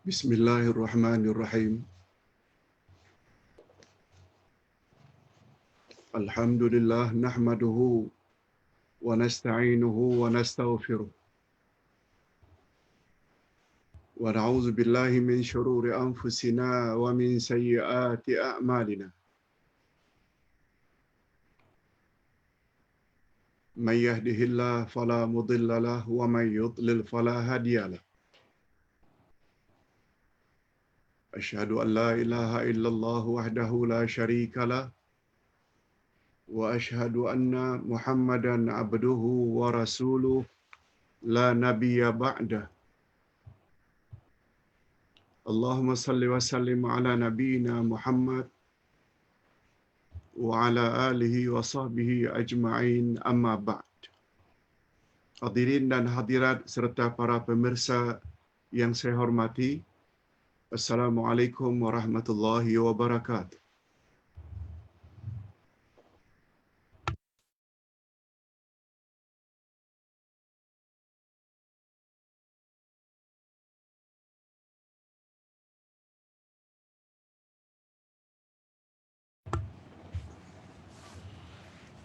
Bismillahirrahmanirrahim. Alhamdulillah nahmaduhu wa nasta'inuhu wa nastaghfiruh. Wa na'udzu billahi min shururi anfusina wa min sayyiati a'malina. Man yahdihillahu fala mudilla lahu wa man yudlil fala hadiya lahu. Asyhadu an la ilaha illallah wahdahu la syarika lah wa asyhadu anna Muhammadan abduhu wa rasuluh la nabiyya ba'dah. Allahumma salli wa sallim ala nabiyyina Muhammad wa ala alihi wa sahbihi ajma'in, amma ba'd. Hadirin dan hadirat serta para pemirsa yang saya hormati, Assalamualaikum warahmatullahi wabarakatuh.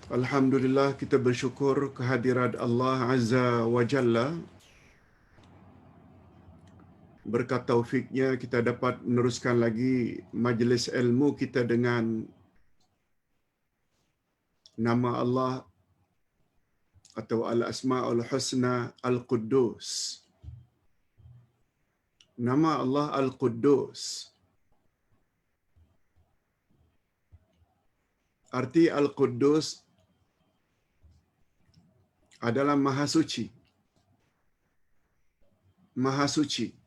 Alhamdulillah, kita bersyukur kehadirat Allah Azza wa Jalla. Berkat taufiknya kita dapat meneruskan lagi majlis ilmu kita dengan nama Allah atau Al-Asma'ul Husna Al-Quddus. Nama Allah Al-Quddus. Arti Al-Quddus adalah Maha Suci. Maha Suci.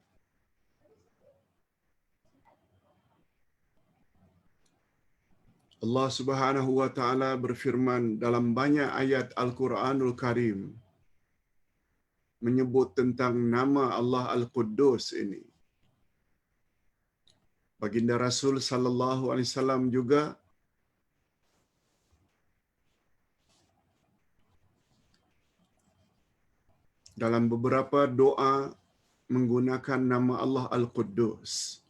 Allah Subhanahu wa taala berfirman dalam banyak ayat Al-Quranul Karim menyebut tentang nama Allah Al-Quddus ini. Baginda Rasul sallallahu alaihi wasallam juga dalam beberapa doa menggunakan nama Allah Al-Quddus.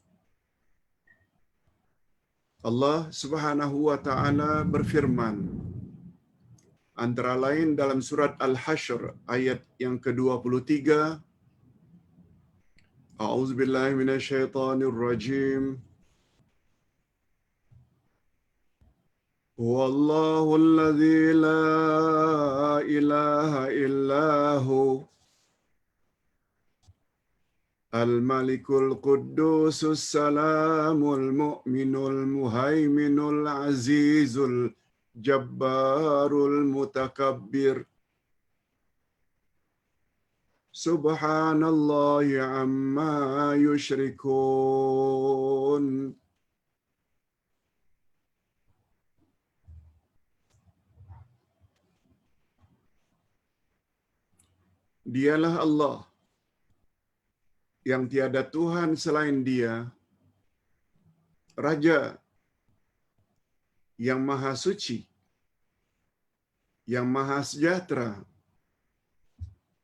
Allah Subhanahu wa taala berfirman antara lain dalam surat Al-Hasyr ayat yang ke-23, A'udzubillahi minasyaitonir rajim. Huwallahu alladzi la ilaha illahu Al-Malikul Quddusus Salamul Mu'minul Muhaiminul Azizul Jabbarul Mutakabbir. Subhanallahi amma yushrikun. Dialah Allah yang tiada Tuhan selain Dia, Raja yang Maha Suci, yang Maha Sejahtera,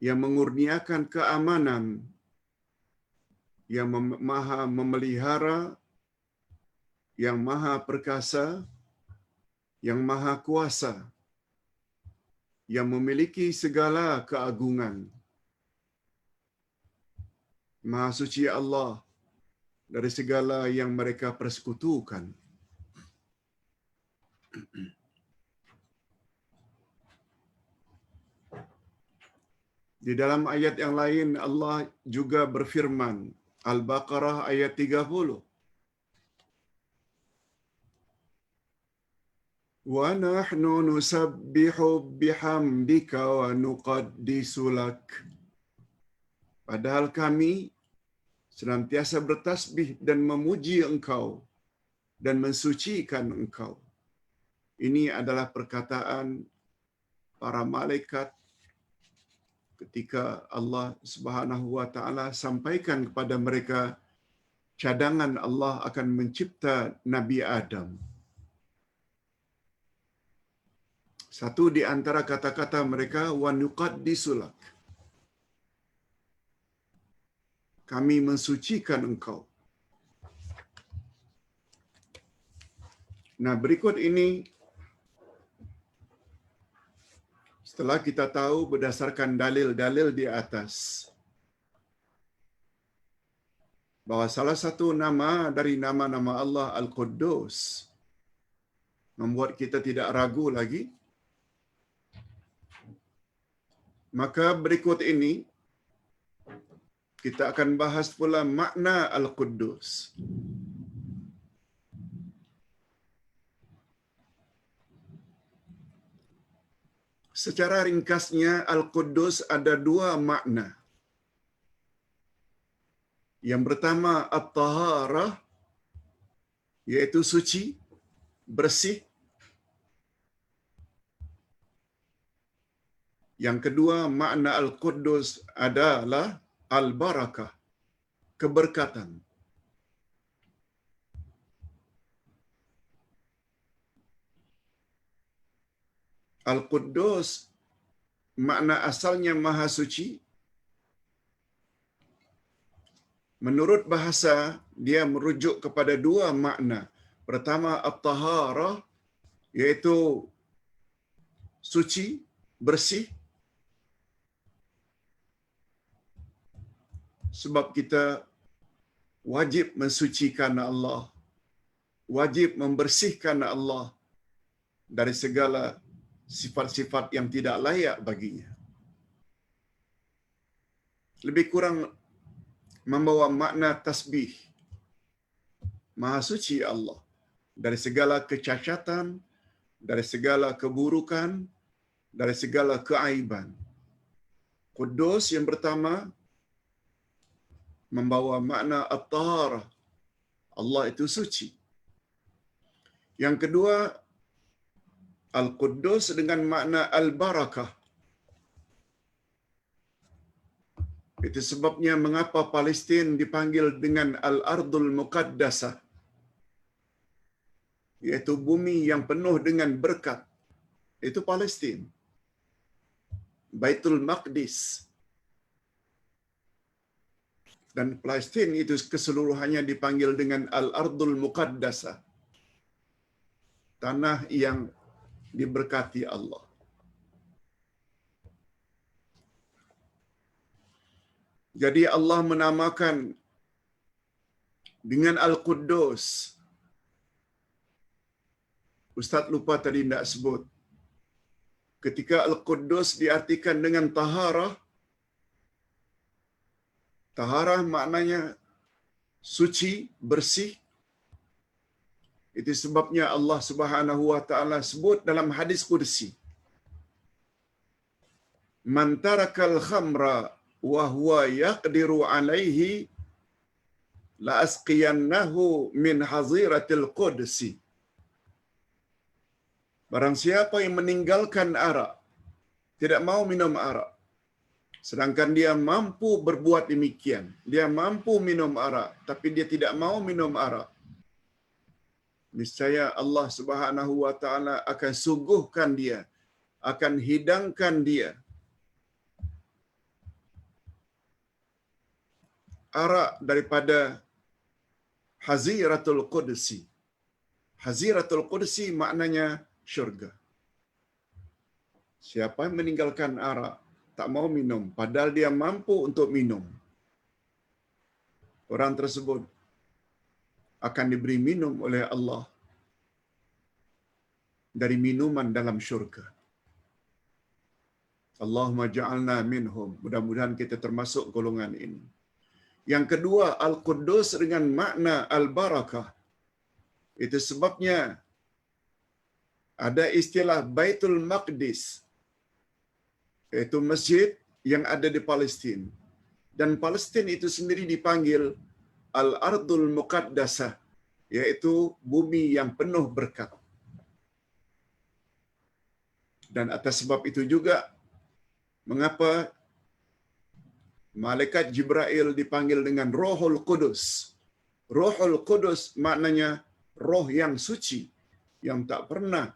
yang mengurniakan keamanan, yang Maha memelihara, yang Maha Perkasa, yang Maha Kuasa, yang memiliki segala keagungan. Maha suci Allah dari segala yang mereka persekutukan. Di dalam ayat yang lain Allah juga berfirman, Al-Baqarah ayat 30. Wa nahnu nusabbihu bihamdika wa nuqaddisu lak. Padahal kami senantiasa bertasbih dan memuji Engkau dan mensucikan Engkau. Ini adalah perkataan para malaikat ketika Allah Subhanahu wa taala sampaikan kepada mereka cadangan Allah akan mencipta Nabi Adam. Satu di antara kata-kata mereka, wa nuqaddisu lak. kami mensucikan engkau. Nah, berikut ini setelah kita tahu berdasarkan dalil-dalil di atas bahwa salah satu nama dari nama-nama Allah Al-Quddus membuat kita tidak ragu lagi, maka berikut ini kita akan bahas pula makna Al-Quddus. Secara ringkasnya, Al-Quddus ada dua makna. Yang pertama, At-Taharah, yaitu suci, bersih. Yang kedua, makna Al-Quddus adalah Al-Barakah, keberkatan. Al-Quddus makna asalnya Maha Suci. Menurut bahasa, dia merujuk kepada dua makna. Pertama, At-Taharah, yaitu suci, bersih. Sebab kita wajib mensucikan Allah, wajib membersihkan Allah dari segala sifat-sifat yang tidak layak baginya. Lebih kurang membawa makna tasbih. Maha suci Allah dari segala kecacatan, dari segala keburukan, dari segala keaiban. Quddus yang pertama membawa makna at-taharah. Allah itu suci. Yang kedua, Al-Quddus dengan makna al-barakah. Itu sebabnya mengapa Palestin dipanggil dengan Al-Ardul Muqaddasah, yaitu bumi yang penuh dengan berkat. Itu Palestin. Baitul Maqdis. Dan Palestin itu keseluruhannya dipanggil dengan Al-Ardul Muqaddasah, tanah yang diberkati Allah. Jadi Allah menamakan dengan Al-Quddus. Ustaz lupa tadi tidak sebut. Ketika Al-Quddus diartikan dengan taharah, taharah maknanya suci, bersih. Itu sebabnya Allah Subhanahu wa taala sebut dalam hadis qudsi, "Man tarakal khamra wa huwa yaqdiru alaihi la asqiyannahu min haziratil qudsi." Barang siapa yang meninggalkan arak, tidak mau minum arak, sedangkan dia mampu berbuat demikian, dia mampu minum arak, tapi dia tidak mau minum arak, niscaya Allah Subhanahu wa taala akan suguhkan dia, akan hidangkan dia arak daripada Haziratul Qudsi. Haziratul Qudsi maknanya syurga. Siapa yang meninggalkan arak, tak mau minum, padahal dia mampu untuk minum, orang tersebut akan diberi minum oleh Allah dari minuman dalam syurga. Allahumma ja'alna minhum. Mudah-mudahan kita termasuk golongan ini. Yang kedua, Al-Quddus dengan makna Al-Barakah. Itu sebabnya ada istilah Baitul Maqdis, yaitu masjid yang ada di Palestin. Dan Palestin itu sendiri dipanggil Al-Ardul Muqaddasah, yaitu bumi yang penuh berkat. Dan atas sebab itu juga, mengapa Malaikat Jibril dipanggil dengan Rohul Qudus. Rohul Qudus maknanya roh yang suci, yang tak pernah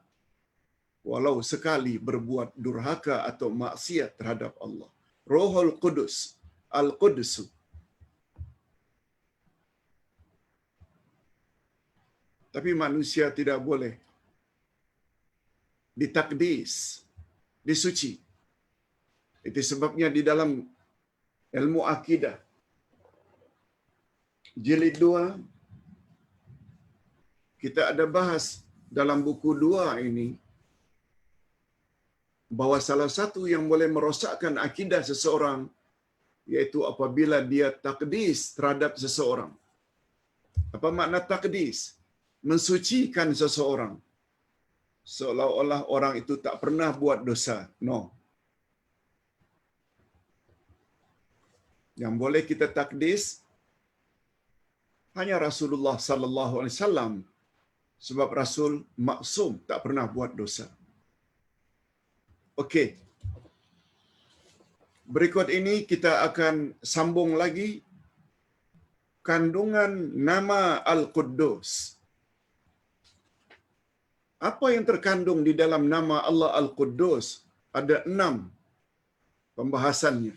walau sekali berbuat durhaka atau maksiat terhadap Allah. Rohul Qudus, Al-Qudsu. Tapi manusia tidak boleh ditakdis, disuci. Itu sebabnya di dalam ilmu akidah jilid 2 kita ada bahas dalam buku 2 ini bahwa salah satu yang boleh merosakkan akidah seseorang yaitu apabila dia takdis terhadap seseorang. Apa makna takdis? Mensucikan seseorang. Seolah-olah orang itu tak pernah buat dosa. No. Yang boleh kita takdis hanya Rasulullah sallallahu alaihi wasallam, sebab Rasul maksum, tak pernah buat dosa. Okey. Berikut ini kita akan sambung lagi kandungan nama Al-Quddus. Apa yang terkandung di dalam nama Allah Al-Quddus? Ada 6 pembahasannya.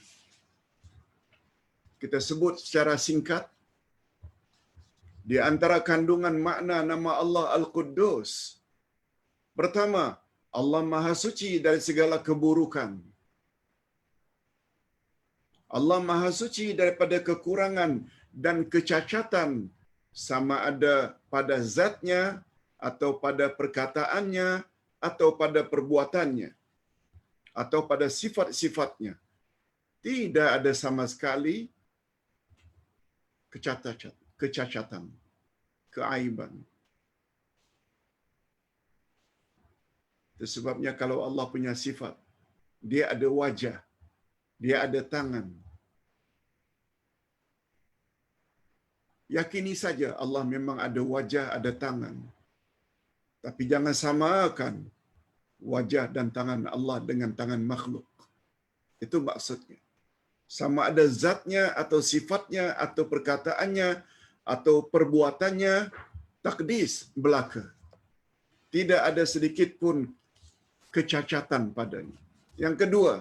Kita sebut secara singkat. Di antara kandungan makna nama Allah Al-Quddus. Pertama, Allah Maha Suci dari segala keburukan. Allah Maha Suci daripada kekurangan dan kecacatan, sama ada pada zatnya, atau pada perkataannya, atau pada perbuatannya, atau pada sifat-sifatnya. Tidak ada sama sekali kecacatan, keaiban. Itu sebabnya kalau Allah punya sifat, dia ada wajah, dia ada tangan. Yakini saja Allah memang ada wajah, ada tangan. Tapi jangan samakan wajah dan tangan Allah dengan tangan makhluk. Itu maksudnya. Sama ada zatnya atau sifatnya atau perkataannya atau perbuatannya, takdis belaka. Tidak ada sedikit pun kecacatan padanya. Yang kedua,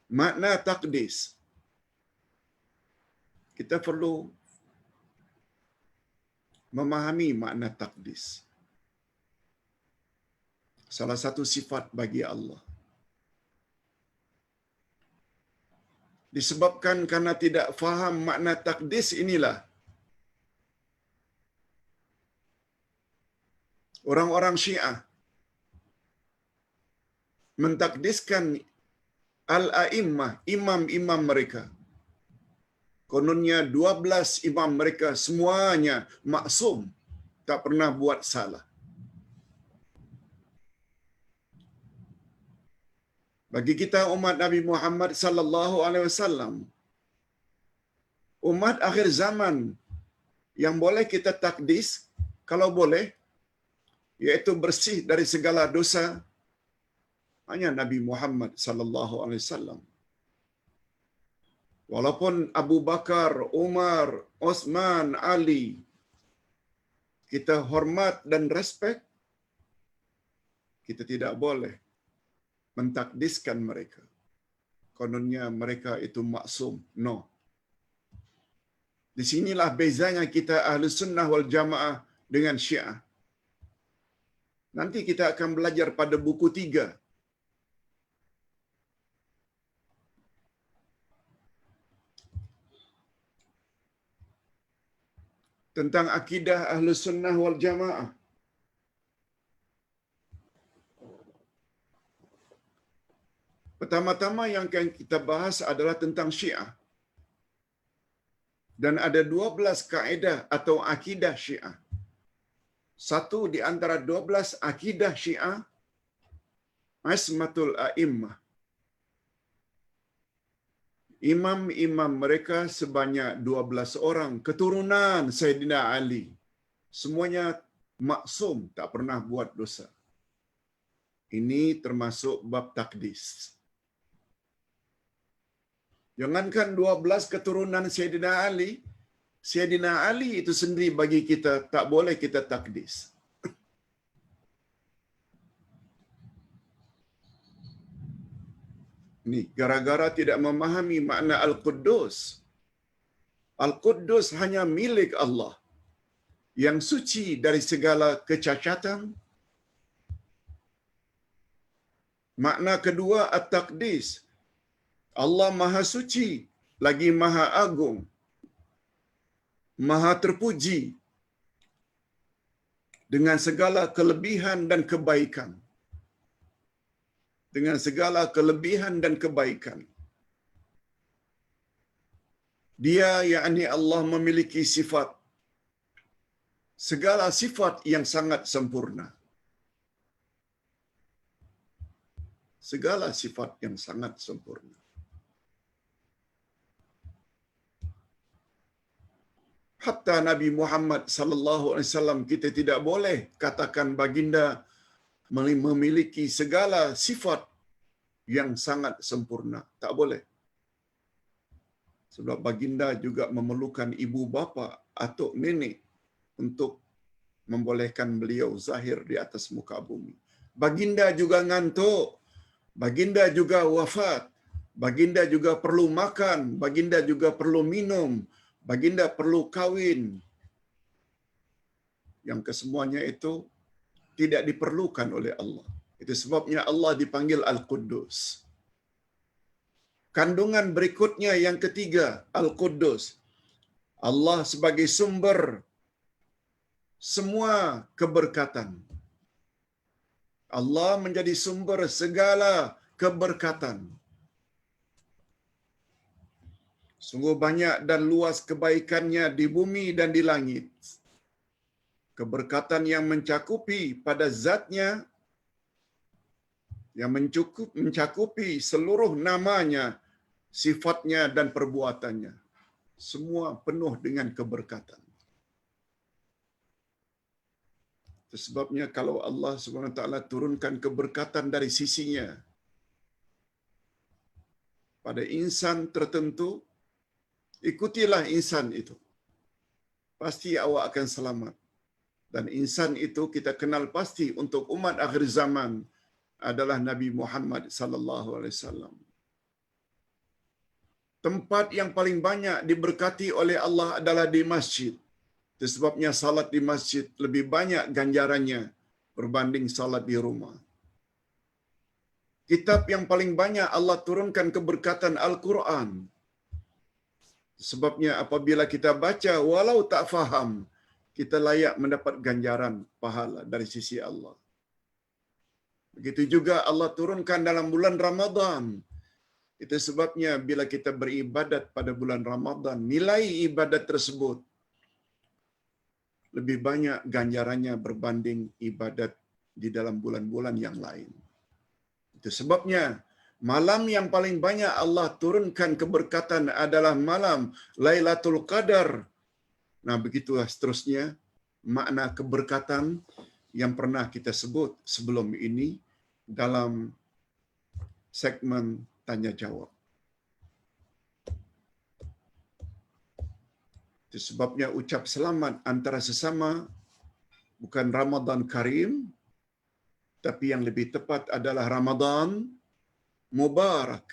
makna takdis. Kita perlu memahami makna takdis. Salah satu sifat bagi Allah. Disebabkan karena tidak faham makna takdis inilah orang-orang Syiah mentakdiskan al-a'immah, imam-imam mereka. Kononnya 12 imam mereka semuanya maksum, tak pernah buat salah. Bagi kita umat Nabi Muhammad sallallahu alaihi wasallam, umat akhir zaman yang boleh kita takdis, kalau boleh, yaitu bersih dari segala dosa, hanya Nabi Muhammad sallallahu alaihi wasallam. Walaupun Abu Bakar, Umar, Osman, Ali, kita hormat dan respek, kita tidak boleh mentakdiskan mereka. Kononnya mereka itu maksum. No. Di sinilah bezanya kita Ahlus Sunnah wal Jamaah dengan Syiah. Nanti kita akan belajar pada buku 3. Tentang akidah Ahlus Sunnah wal Jamaah. Pertama-tama yang akan kita bahas adalah tentang Syiah. Dan ada 12 kaedah atau akidah Syiah. Satu di antara 12 akidah Syiah, Asmatul A'immah. Imam-imam mereka sebanyak 12 orang, keturunan Sayyidina Ali. Semuanya maksum, tak pernah buat dosa. Ini termasuk bab takdis. Jangankan 12 keturunan Sayyidina Ali, Sayyidina Ali itu sendiri bagi kita tak boleh kita takdis. Ini gara-gara tidak memahami makna Al-Quddus. Al-Quddus hanya milik Allah. yang suci dari segala kecacatan. Makna kedua, at-taqdis. Allah Maha Suci, lagi Maha Agung, Maha Terpuji dengan segala kelebihan dan kebaikan. Dengan segala kelebihan dan kebaikan. Dia, yakni Allah, memiliki sifat, segala sifat yang sangat sempurna. Segala sifat yang sangat sempurna. Hatta Nabi Muhammad sallallahu alaihi wasallam, kita tidak boleh katakan baginda memiliki segala sifat yang sangat sempurna. Tak boleh. Sebab baginda juga memerlukan ibu bapa atau nenek untuk membolehkan beliau zahir di atas muka bumi. Baginda juga ngantuk. Baginda juga wafat. Baginda juga perlu makan. Baginda juga perlu minum. Baginda perlu kawin. Yang kesemuanya itu tidak diperlukan oleh Allah. Itu sebabnya Allah dipanggil Al-Quddus. Kandungan berikutnya yang ketiga, Al-Quddus. Allah sebagai sumber semua keberkatan. Allah menjadi sumber segala keberkatan. Sungguh banyak dan luas kebaikannya di bumi dan di langit. Keberkatan yang mencakupi pada zatnya, yang mencakupi seluruh namanya, sifatnya dan perbuatannya. Semua penuh dengan keberkatan. Sebabnya kalau Allah SWT turunkan keberkatan dari sisinya pada insan tertentu, ikutilah insan itu. Pasti awak akan selamat. Dan insan itu kita kenal pasti untuk umat akhir zaman adalah Nabi Muhammad sallallahu alaihi wasallam. Tempat yang paling banyak diberkati oleh Allah adalah di masjid. Itu sebabnya salat di masjid lebih banyak ganjarannya berbanding salat di rumah. Kitab yang paling banyak Allah turunkan keberkatan Al-Quran. Sebabnya apabila kita baca walau tak faham, kita layak mendapat ganjaran pahala dari sisi Allah. Begitu juga Allah turunkan dalam bulan Ramadan. Itu sebabnya bila kita beribadat pada bulan Ramadan, nilai ibadat tersebut lebih banyak ganjarannya berbanding ibadat di dalam bulan-bulan yang lain. Itu sebabnya malam yang paling banyak Allah turunkan keberkatan adalah malam Lailatul Qadar. Nah, begitulah seterusnya makna keberkatan yang pernah kita sebut sebelum ini dalam segmen tanya jawab. Itu sebabnya ucap selamat antara sesama bukan Ramadan Karim, tapi yang lebih tepat adalah Ramadan Mubarak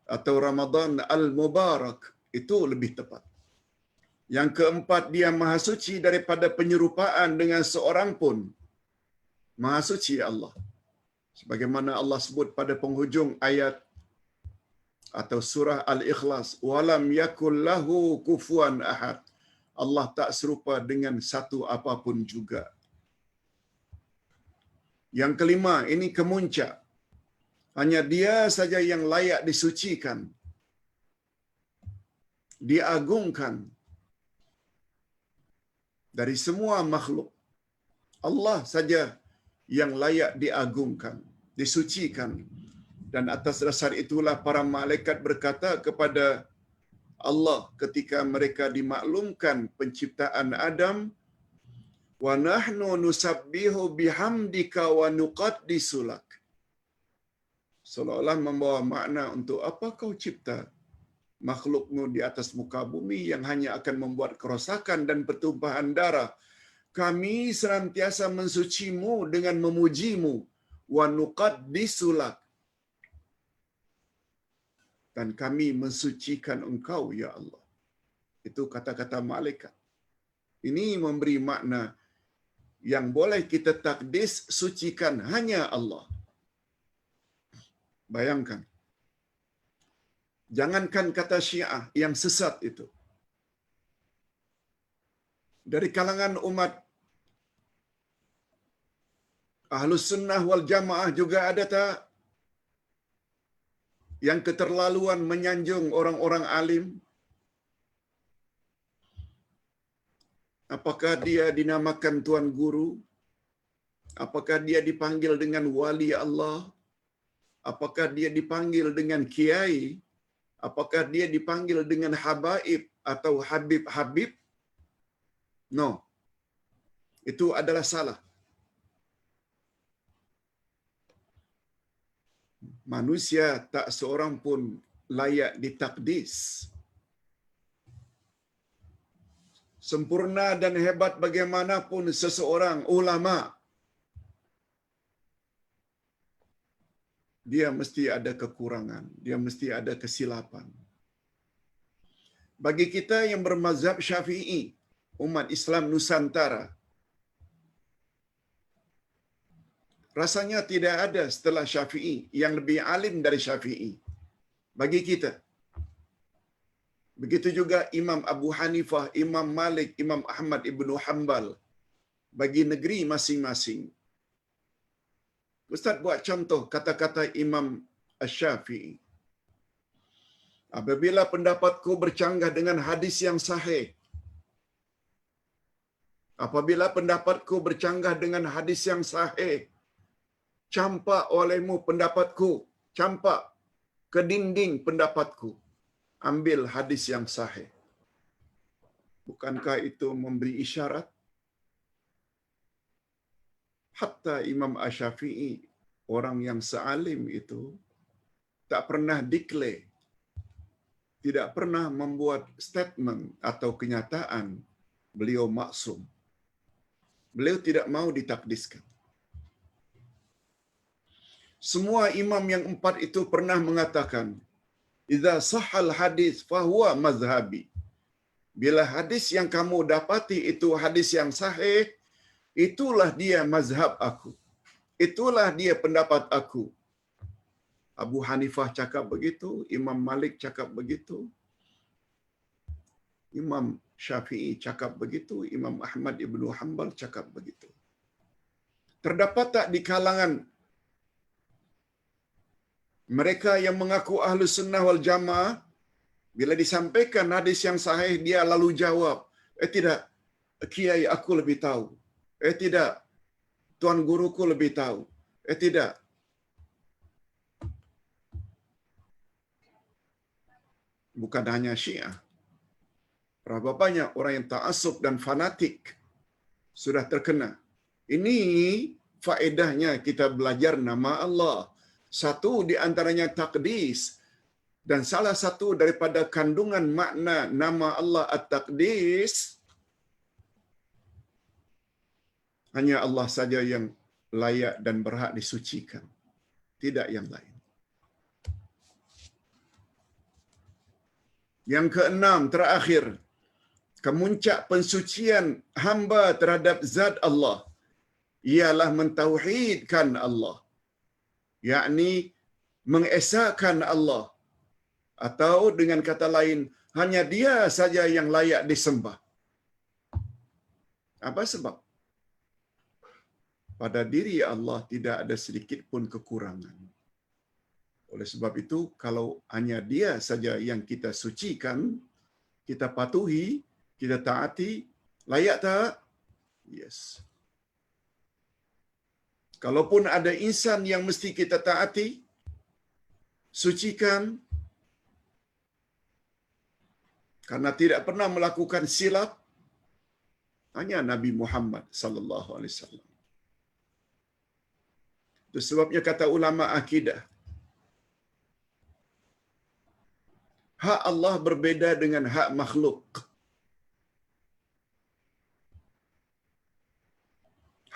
atau Ramadan Al-Mubarak. Itu lebih tepat. Yang keempat, dia maha suci daripada penyerupaan dengan seorang pun. Maha suci Allah. Sebagaimana Allah sebut pada penghujung ayat atau surah Al-Ikhlas, walam yakul lahu kufuwan ahad. Allah tak serupa dengan satu apapun juga. Yang kelima, ini kemuncak. Hanya dia saja yang layak disucikan, diagungkan dari semua makhluk. Allah saja yang layak diagungkan, disucikan. Dan atas dasar itulah para malaikat berkata kepada Allah ketika mereka dimaklumkan penciptaan Adam, wa nahnu nusabbihu bihamdika wa nuqaddisu lak. Seolah-olah membawa makna, untuk apa kau cipta makhlukmu di atas muka bumi yang hanya akan membuat kerosakan dan pertumpahan darah. Kami senantiasa mensucimu dengan memujimu, wa nuqaddisu lak, dan kami mensucikan engkau ya Allah. Itu kata-kata malaikat. Ini memberi makna yang boleh kita takdis sucikan hanya Allah. Bayangkan. Jangankan kata Syiah yang sesat itu. Dari kalangan umat Ahlus Sunnah wal Jamaah juga ada tak yang keterlaluan menyanjung orang-orang alim? Apakah dia dinamakan Tuan Guru? Apakah dia dipanggil dengan Wali Allah? Apakah dia dipanggil dengan Kiai? Apakah dia dipanggil dengan Habaib atau Habib-Habib? No. Itu adalah salah. Manusia tak seorang pun layak ditakdis. Sempurna dan hebat bagaimanapun seseorang ulama, dia mesti ada kekurangan, dia mesti ada kesilapan. Bagi kita yang bermazhab Syafi'i, umat Islam Nusantara, rasanya tidak ada setelah Syafi'i yang lebih alim dari Syafi'i. Bagi kita. Begitu juga Imam Abu Hanifah, Imam Malik, Imam Ahmad Ibnu Hanbal. Bagi negeri masing-masing. Ustaz buat contoh kata-kata Imam Asy-Syafi'i. Apabila pendapatku bercanggah dengan hadis yang sahih. Apabila pendapatku bercanggah dengan hadis yang sahih. Campak olehmu pendapatku. Campak ke dinding pendapatku. Ambil hadis yang sahih. Bukankah itu memberi isyarat? Hatta Imam Asy-Syafi'i, orang yang sealim itu, tak pernah declare, tidak pernah membuat statement atau kenyataan beliau maksum. Beliau tidak mau ditakdiskan. Semua imam yang 4 itu pernah mengatakan, "Idza sahhal hadis fahuwa mazhabi." Bila hadis yang kamu dapati itu hadis yang sahih, itulah dia mazhab aku. Itulah dia pendapat aku. Abu Hanifah cakap begitu, Imam Malik cakap begitu, Imam Syafi'i cakap begitu, Imam Ahmad Ibnu Hanbal cakap begitu. Terdapat tak di kalangan mereka yang mengaku Ahlus Sunnah wal Jamaah, bila disampaikan hadis yang sahih, dia lalu jawab, tidak, Kiai aku lebih tahu. Tidak, Tuan Guruku lebih tahu. Tidak. Bukan hanya Syiah. Berapa banyak orang yang ta'assub dan fanatik sudah terkena. Ini faedahnya kita belajar nama Allah. Satu di antaranya takdis. Dan salah satu daripada kandungan makna nama Allah At-Taqdis, hanya Allah saja yang layak dan berhak disucikan. Tidak yang lain. Yang keenam, terakhir, kemuncak pensucian hamba terhadap zat Allah ialah mentauhidkan Allah. Yakni mengesahkan Allah. Atau dengan kata lain, hanya dia saja yang layak disembah. Apa sebab? Pada diri Allah tidak ada sedikit pun kekurangan. Oleh sebab itu, kalau hanya dia saja yang kita sucikan, kita patuhi, kita taati, layak tak? Yes. Kalaupun ada insan yang mesti kita taati, sucikan, karena tidak pernah melakukan silap, hanya Nabi Muhammad sallallahu alaihi wasallam. Itu sebabnya kata ulama akidah, hak Allah berbeda dengan hak makhluk.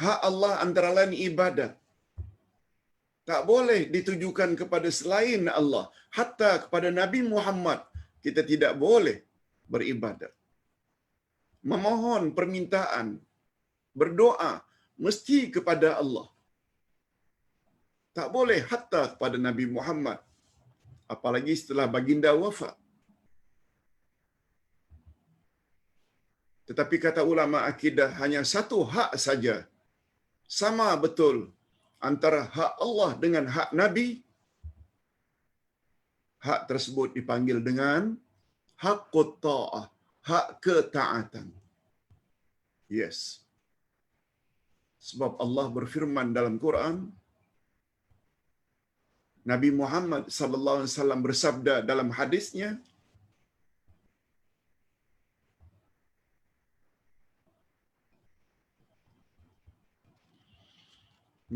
Hak Allah antara lain ibadat. Tak boleh ditujukan kepada selain Allah. Hatta kepada Nabi Muhammad, kita tidak boleh beribadat. memohon permintaan, berdoa mesti kepada Allah. Tak boleh hatta kepada Nabi Muhammad, apalagi setelah baginda wafat. Tetapi kata ulama akidah, hanya satu hak saja sama betul antara hak Allah dengan hak Nabi. Hak tersebut dipanggil dengan haqqut ta'ah, hak ketaatan. Yes. Sebab Allah berfirman dalam Quran, Nabi Muhammad sallallahu alaihi wasallam bersabda dalam hadisnya,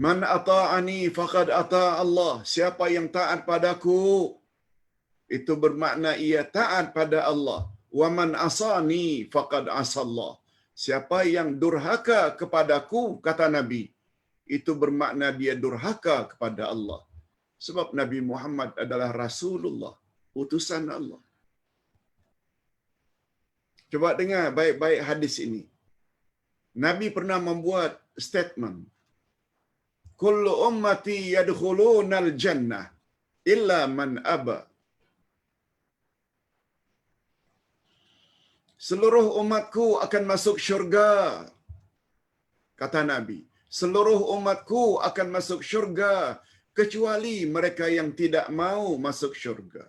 "Man ata'ani faqad ata' Allah." Siapa yang taat padaku, itu bermakna ia taat pada Allah. "Wa man asani faqad asallah." Siapa yang durhaka kepadaku, kata Nabi, itu bermakna dia durhaka kepada Allah. Sebab Nabi Muhammad adalah Rasulullah, utusan Allah. Coba dengar baik-baik hadis ini. Nabi pernah membuat statement, "Kullu ummati yadkhulunal jannah illa man aba." Seluruh umatku akan masuk syurga, kata Nabi. Seluruh umatku akan masuk syurga, kecuali mereka yang tidak mau masuk syurga.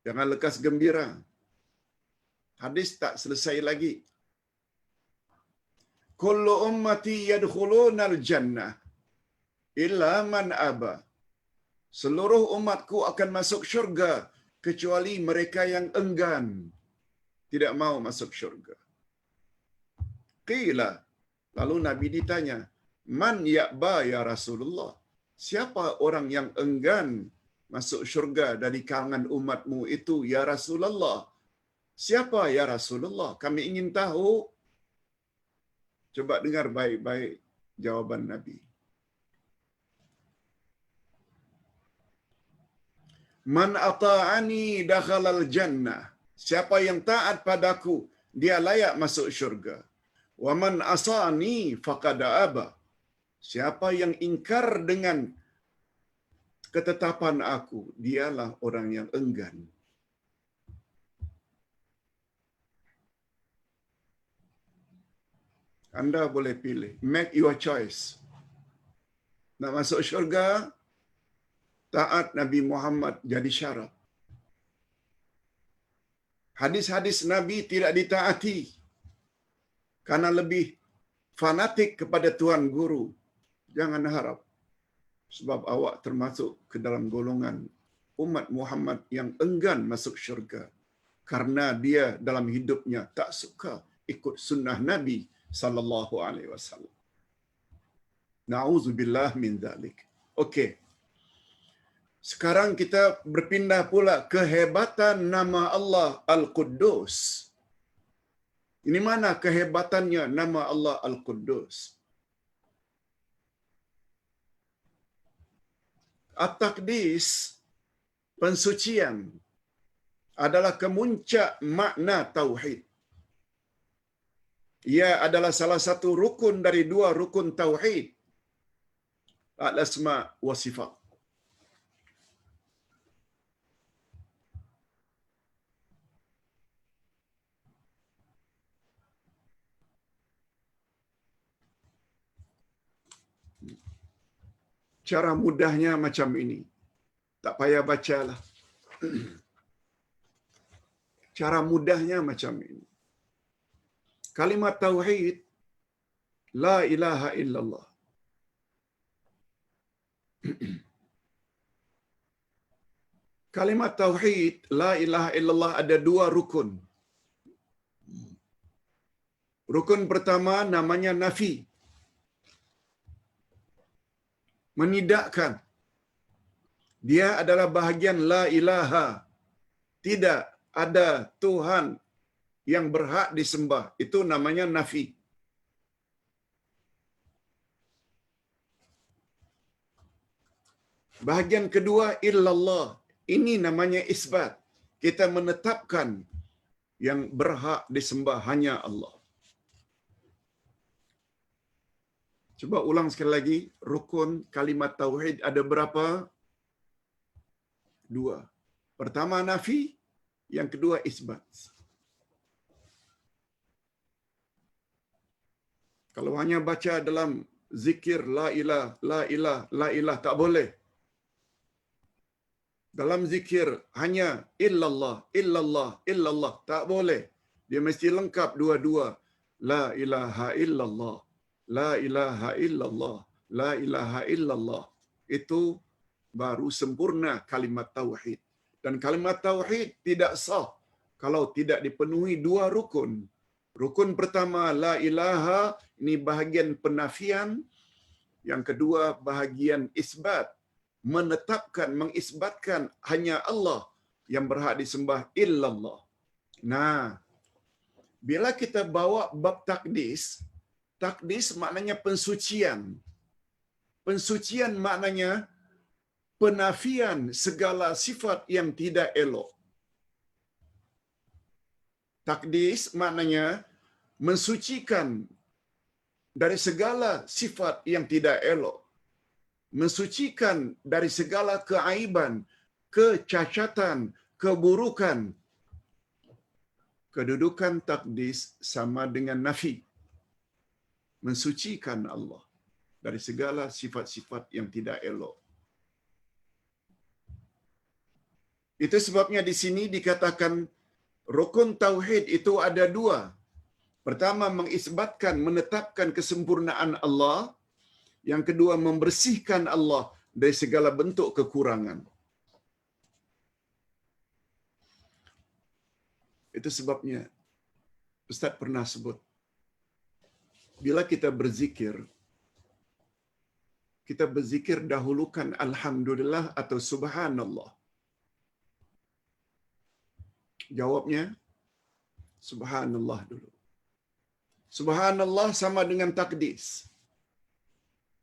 Jangan lekas gembira. Hadis tak selesai lagi. Kullu ummati yadkhulunal jannah illa man aba. Seluruh umatku akan masuk syurga, kecuali mereka yang enggan, tidak mau masuk syurga. Qila, lalu Nabi ditanya, "Man ya'ba ya Rasulullah?" Siapa orang yang enggan masuk syurga dari kalangan umatmu itu, ya Rasulullah? Siapa ya Rasulullah? Kami ingin tahu. Coba dengar baik-baik jawaban Nabi. "Man ata'ani dakhalal jannah." Siapa yang taat padaku, dia layak masuk syurga. "Wa man asani faqad aba." Siapa yang ingkar dengan ketetapan aku, dialah orang yang enggan. Anda boleh pilih. Make your choice. Nak masuk syurga, taat Nabi Muhammad jadi syarat. Hadis-hadis Nabi tidak ditaati karena lebih fanatik kepada tuan guru. Jangan harap. Sebab awak termasuk ke dalam golongan umat Muhammad yang enggan masuk syurga karena dia dalam hidupnya tak suka ikut sunnah Nabi sallallahu alaihi wasallam. Na'udzubillah min dzalik. Okey. Sekarang kita berpindah pula kehebatan nama Allah Al-Quddus. Ini mana kehebatannya nama Allah Al-Quddus? At-Taqdis, pensucian, adalah kemuncak makna tauhid. Ia adalah salah satu rukun dari dua rukun tauhid, al-asma wa sifat. Cara mudahnya macam ini. Tak payah bacalah. Cara mudahnya macam ini. Kalimat tauhid, la ilaha illallah. Kalimat tauhid, la ilaha illallah, ada dua rukun. Rukun pertama namanya nafi. Menidakkan. Dia adalah bahagian la ilaha. Tidak ada Tuhan yang berhak disembah. Itu namanya nafi. Bahagian kedua illallah, Ini namanya isbat. Kita menetapkan yang berhak disembah hanya Allah. Coba ulang sekali lagi, rukun kalimat tauhid ada berapa? 2. Pertama nafi, yang kedua isbat. Kalau hanya baca dalam zikir la ilah, la ilah, la ilah tak boleh. Dalam zikir hanya illallah, illallah, illallah tak boleh. Dia mesti lengkap dua-dua. La ilaha illallah, la ilaha illallah, la ilaha illallah. Itu baru sempurna kalimat tauhid. Dan kalimat tauhid tidak sah kalau tidak dipenuhi 2 rukun. Rukun pertama la ilaha, ini bahagian penafian. Yang kedua bahagian isbat, menetapkan, mengisbatkan hanya Allah yang berhak disembah illallah. Nah, bila kita bawa bab takdis, takdis maknanya pensucian. Pensucian maknanya penafian segala sifat yang tidak elok. Takdis maknanya mensucikan dari segala sifat yang tidak elok. Mensucikan dari segala keaiban, kecacatan, keburukan. Kedudukan takdis sama dengan nafi. Mensucikan Allah dari segala sifat-sifat yang tidak elok. Itu sebabnya di sini dikatakan rukun tauhid itu ada 2. Pertama mengisbatkan, menetapkan kesempurnaan Allah. Yang kedua membersihkan Allah dari segala bentuk kekurangan. Itu sebabnya Ustaz pernah sebut, bila kita berzikir dahulukan alhamdulillah atau subhanallah. Jawabnya subhanallah dulu. Subhanallah sama dengan takdis.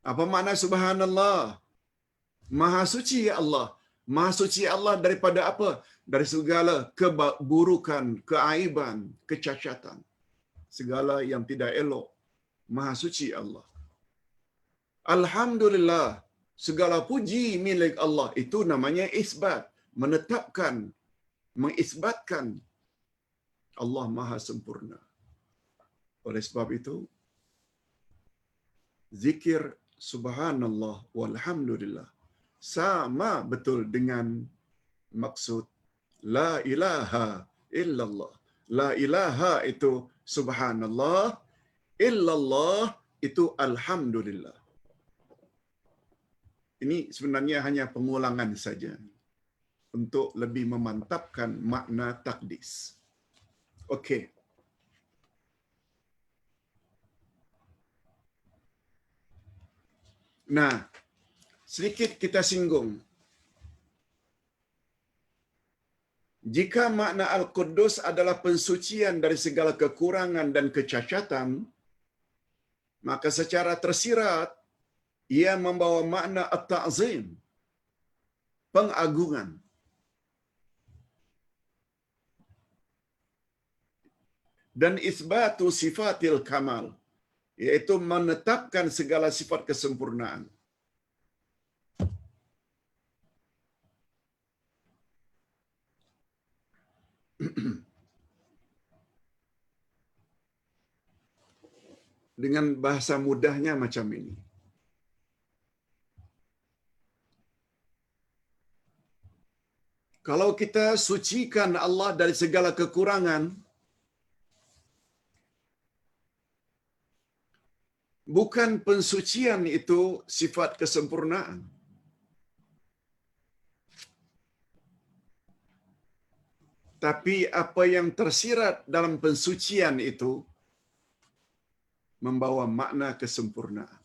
Apa makna subhanallah? Maha suci Allah. Maha suci Allah daripada apa? Dari segala keburukan, keaiban, kecacatan. Segala yang tidak elok. Maha suci Allah. Alhamdulillah, segala puji milik Allah. Itu namanya isbat. Menetapkan, mengisbatkan Allah Maha sempurna. Oleh sebab itu, zikir subhanallah walhamdulillah sama betul dengan maksud la ilaha illallah. La ilaha itu subhanallah, illallah itu alhamdulillah. Ini sebenarnya hanya pengulangan saja untuk lebih memantapkan makna takdis. Okey. Nah, sedikit kita singgung. Jika makna Al-Quddus adalah pensucian dari segala kekurangan dan kecacatan, maka secara tersirat ia membawa makna at-ta'zim, pengagungan. Dan isbatu sifatil kamal, yaitu menetapkan segala sifat kesempurnaan. Dengan bahasa mudahnya macam ini. Kalau kita sucikan Allah dari segala kekurangan, bukan pensucian itu sifat kesempurnaan. Tapi apa yang tersirat dalam pensucian itu membawa makna kesempurnaan.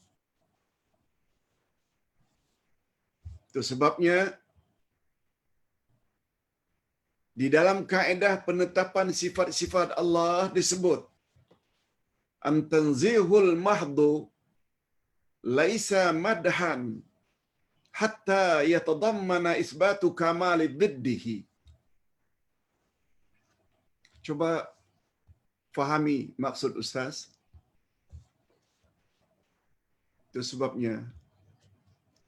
Itu sebabnya di dalam kaedah penetapan sifat-sifat Allah disebut an-tanzihul mahdu laisa madhan hatta yatadammana isbatu kamali diddihi. Coba fahami maksud Ustaz. Itu sebabnya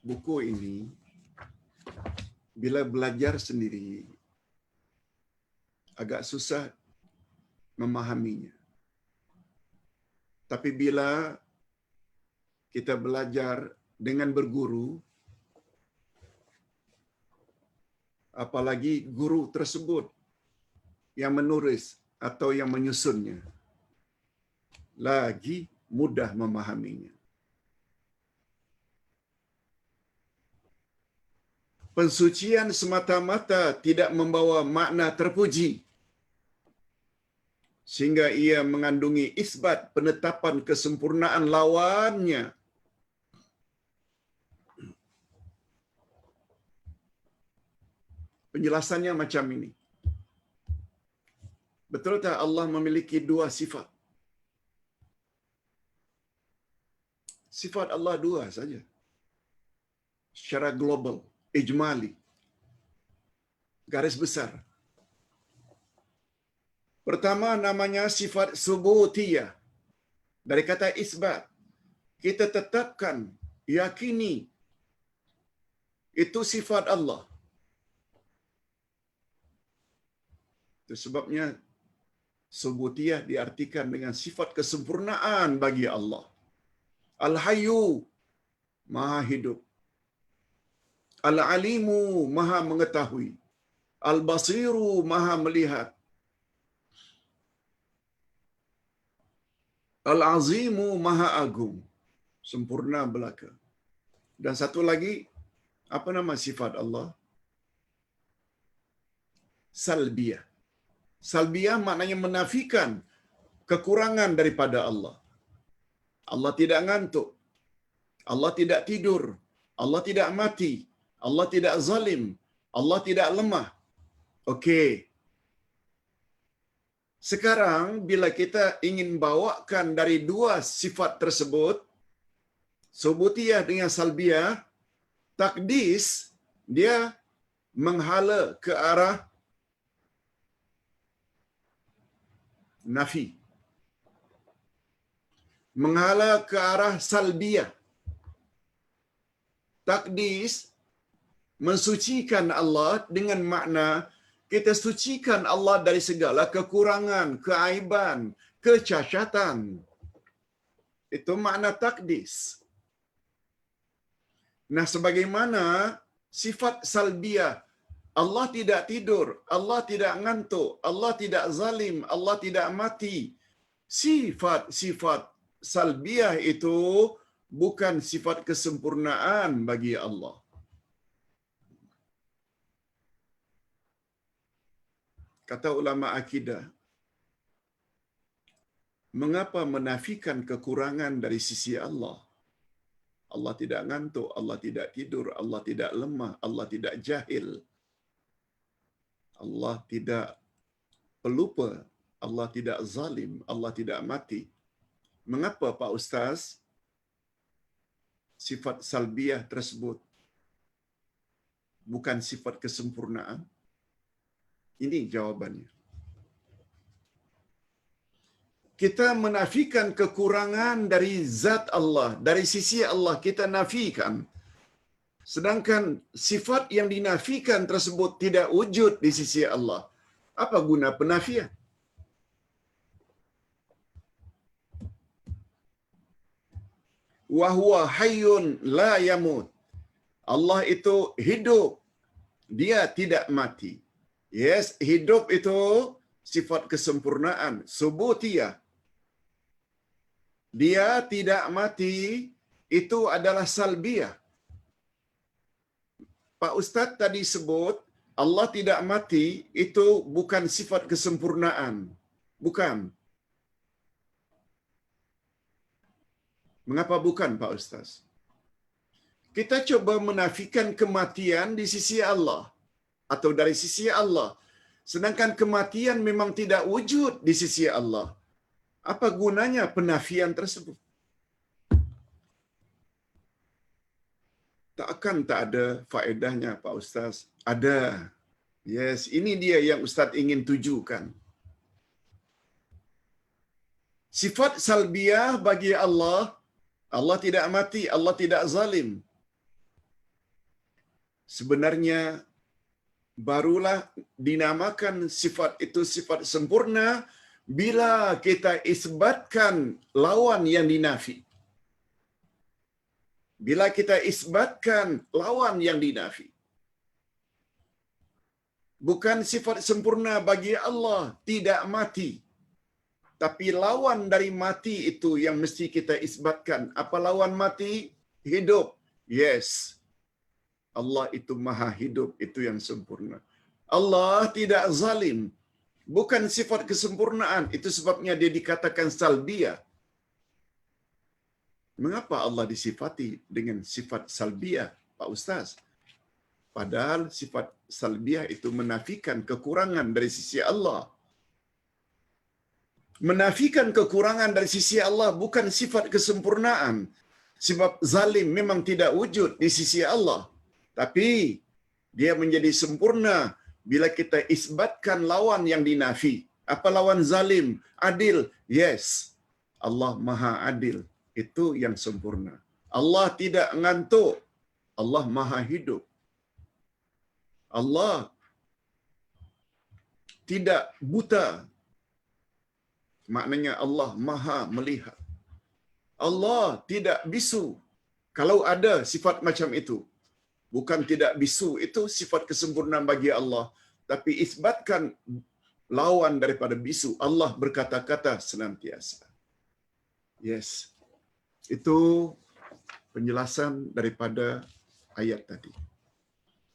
buku ini bila belajar sendiri agak susah memahaminya. Tapi bila kita belajar dengan berguru, apalagi guru tersebut yang menulis atau yang menyusunnya, lagi mudah memahaminya. Pensucian semata-mata tidak membawa makna terpuji, sehingga ia mengandungi isbat penetapan kesempurnaan lawannya. Penjelasannya macam ini. Betul tak Allah memiliki dua sifat? Sifat Allah dua saja. Secara global, ijmali. Garis besar. Pertama namanya sifat subutiyah. Dari kata isbat. Kita tetapkan, yakini. Itu sifat Allah. Itu sebabnya subutiyah diartikan dengan sifat kesempurnaan bagi Allah. Al-Hayyu, Maha hidup. Al-Alimu, Maha mengetahui. Al-Basiru, Maha melihat. Al-Azimu, Maha agung. Sempurna belaka. Dan satu lagi, apa nama sifat Allah? Salbiyah. Salbiyah maknanya menafikan kekurangan daripada Allah. Allah tidak ngantuk. Allah tidak tidur. Allah tidak mati. Allah tidak zalim. Allah tidak lemah. Okey. Sekarang bila kita ingin bawakan dari dua sifat tersebut, subutiyah dengan salbiyah, takdis dia menghala ke arah nafi. Menghala ke arah salbiyah. Takdis mensucikan Allah dengan makna kita sucikan Allah dari segala kekurangan, keaiban, kecacatan. Itu makna takdis. Nah, sebagaimana sifat salbiyah, Allah tidak tidur, Allah tidak ngantuk, Allah tidak zalim, Allah tidak mati. Sifat-sifat salbiyah itu bukan sifat kesempurnaan bagi Allah. Kata ulama akidah, mengapa menafikan kekurangan dari sisi Allah? Allah tidak ngantuk, Allah tidak tidur, Allah tidak lemah, Allah tidak jahil. Allah tidak pelupa, Allah tidak zalim, Allah tidak mati. Mengapa Pak Ustaz sifat salbiyah tersebut bukan sifat kesempurnaan? Ini jawabannya. Kita menafikan kekurangan dari zat Allah, dari sisi Allah kita nafikan. Sedangkan sifat yang dinafikan tersebut tidak wujud di sisi Allah. Apa guna penafian? Wa huwa hayyun la yamut. Allah itu hidup. Dia tidak mati. Yes, hidup itu sifat kesempurnaan, subutiyah. Dia tidak mati, itu adalah salbiyah. Pak Ustaz tadi sebut, Allah tidak mati, itu bukan sifat kesempurnaan. Bukan. Mengapa bukan, Pak Ustaz? Kita coba menafikan kematian di sisi Allah atau dari sisi Allah. Sedangkan kematian memang tidak wujud di sisi Allah. Apa gunanya penafian tersebut? Takkan tak ada faedahnya, Pak Ustaz? Ada. Yes, ini dia yang Ustaz ingin tujukan. Sifat salbiah bagi Allah, Allah tidak mati, Allah tidak zalim. Sebenarnya barulah dinamakan sifat itu sifat sempurna bila kita isbatkan lawan yang dinafi. Bila kita isbatkan lawan yang dinafi. Bukan sifat sempurna bagi Allah tidak mati. Tapi lawan dari mati itu yang mesti kita isbatkan. Apa lawan mati? Hidup. Yes. Allah itu maha hidup, itu yang sempurna. Allah tidak zalim. Bukan sifat kesempurnaan. Itu sebabnya dia dikatakan salbiyah. Mengapa Allah disifati dengan sifat salbiyah, Pak Ustaz? Padahal sifat salbiyah itu menafikan kekurangan dari sisi Allah. Menafikan kekurangan dari sisi Allah bukan sifat kesempurnaan. Sebab zalim memang tidak wujud di sisi Allah. Tapi dia menjadi sempurna bila kita isbatkan lawan yang dinafi. Apa lawan zalim? Adil. Yes. Allah maha adil. Itu yang sempurna. Allah tidak ngantuk. Allah maha hidup. Allah tidak buta. Maknanya Allah maha melihat. Allah tidak bisu. Kalau ada sifat macam itu, bukan tidak bisu, itu sifat kesempurnaan bagi Allah. Tapi isbatkan lawan daripada bisu. Allah berkata-kata senantiasa. Yes. Itu penjelasan daripada ayat tadi.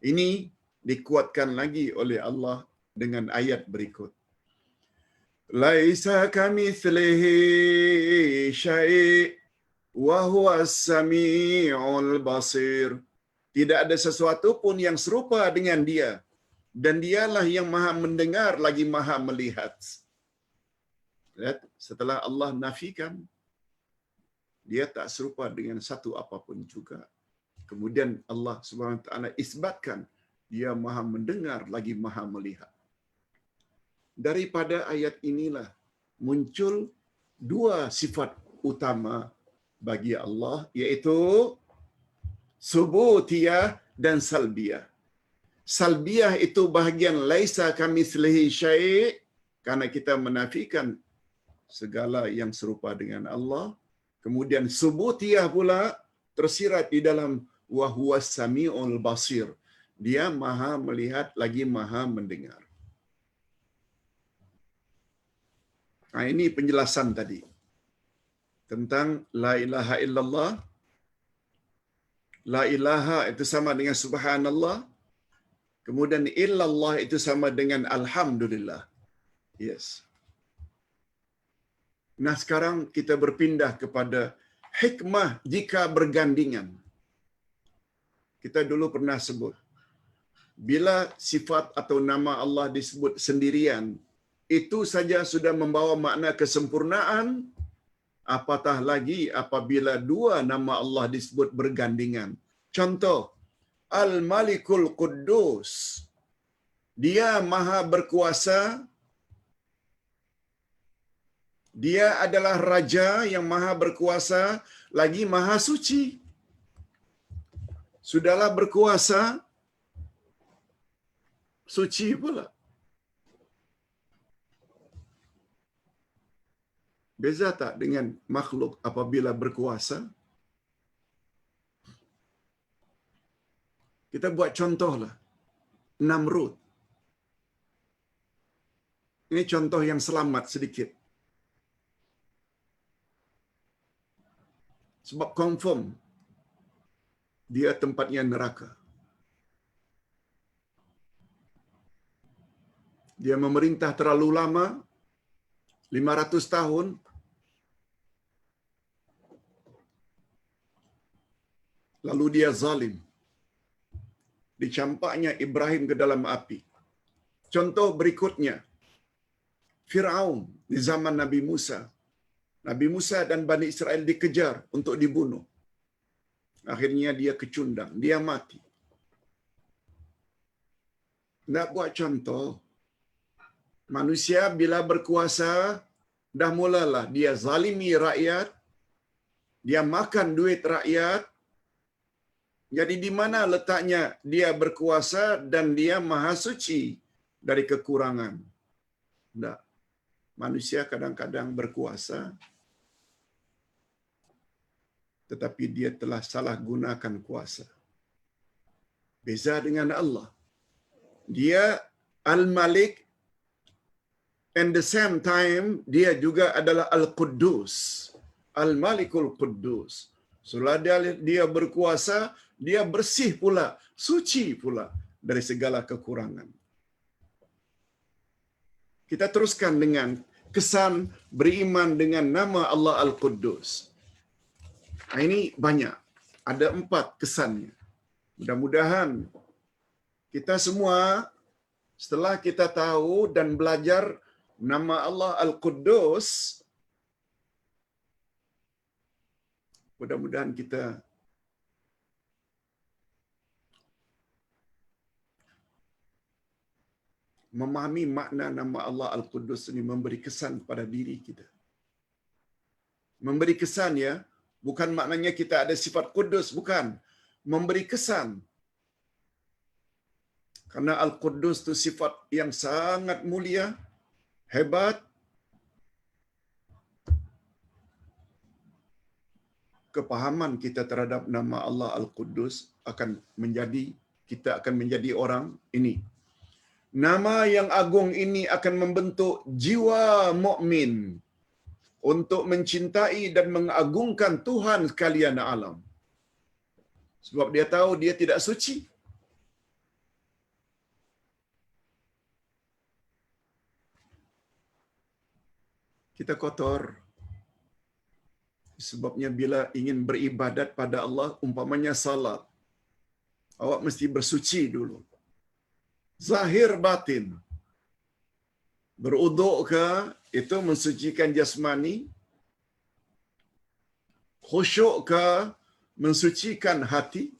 Ini dikuatkan lagi oleh Allah dengan ayat berikut. Laisa kamitslihi syai' wa huwas samiul basir. Tidak ada sesuatu pun yang serupa dengan dia, dan dialah yang maha mendengar lagi maha melihat. Lihat, setelah Allah nafikan, dia tak serupa dengan satu apapun juga. Kemudian Allah Subhanahu Wa Taala isbatkan, dia maha mendengar lagi maha melihat. Daripada ayat inilah muncul dua sifat utama bagi Allah, yaitu subutiyah dan salbiyah. Salbiyah itu bahagian laisa kamitslihi syai', karena kita menafikan segala yang serupa dengan Allah. Kemudian subutiyah pula tersirat di dalam wa huwas samiul basir. Dia maha melihat lagi maha mendengar. Nah, ini penjelasan tadi tentang la ilaha illallah. La ilaha itu sama dengan subhanallah. Kemudian illallah itu sama dengan alhamdulillah. Yes. Nah, sekarang kita berpindah kepada hikmah jika bergandingan. Kita dulu pernah sebut, bila sifat atau nama Allah disebut sendirian, itu saja sudah membawa makna kesempurnaan, apatah lagi apabila dua nama Allah disebut bergandingan. Contoh, Al-Malikul Quddus. Dia maha berkuasa. Dia adalah raja yang maha berkuasa, lagi maha suci. Sudahlah berkuasa, suci pula. Beza tak dengan makhluk apabila berkuasa? Kita buat contohlah. Namrud. Ini contoh yang selamat sedikit. Sebab confirm dia tempatnya neraka. Dia memerintah terlalu lama, 500 tahun. Lalu dia zalim. Dicampaknya Ibrahim ke dalam api. Contoh berikutnya, Fir'aun di zaman Nabi Musa. Nabi Musa dan Bani Israel dikejar untuk dibunuh. Akhirnya dia kecundang, dia mati. Nak buat contoh, manusia bila berkuasa, dah mulalah dia zalimi rakyat, dia makan duit rakyat. Jadi di mana letaknya dia berkuasa dan dia maha suci dari kekurangan? Tak. Manusia kadang-kadang berkuasa, tetapi dia telah salah gunakan kuasa. Beza dengan Allah. Dia Al-Malik, and the same time dia juga adalah Al-Quddus. Al-Malikul Quddus. Selada dia berkuasa, dia bersih pula, suci pula dari segala kekurangan. Kita teruskan dengan kesan beriman dengan nama Allah Al-Quddus. Ini banyak. Ada 4 kesannya. Mudah-mudahan kita semua setelah kita tahu dan belajar nama Allah Al-Quddus, mudah-mudahan kita memahami makna nama Allah Al-Quddus ini memberi kesan pada diri kita. Memberi kesan ya, bukan maknanya kita ada sifat kudus, bukan. Memberi kesan. Karena Al-Quddus itu sifat yang sangat mulia, hebat. Kepahaman kita terhadap nama Allah Al-Quddus kita akan menjadi orang ini. Nama yang agung ini akan membentuk jiwa mukmin untuk mencintai dan mengagungkan Tuhan sekalian alam. Sebab dia tahu dia tidak suci. Kita kotor. Sebabnya bila ingin beribadat pada Allah, umpamanya salat, awak mesti bersuci dulu. Zahir batin. Beruduk ke, itu mensucikan jasmani. Khusyuk ke, mensucikan hati.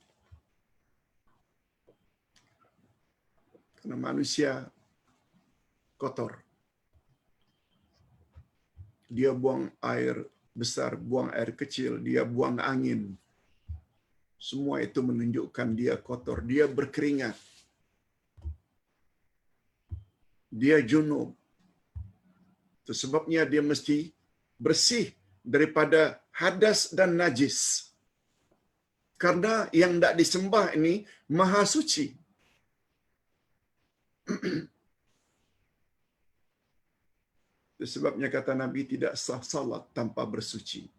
Karena manusia kotor. Dia buang air besar, buang air kecil, dia buang angin. Semua itu menunjukkan dia kotor, dia berkeringat. Dia junub. Itu sebabnya dia mesti bersih daripada hadas dan najis. Karena yang tak disembah ini maha suci. Itu sebabnya kata Nabi, tidak sah salat tanpa bersuci.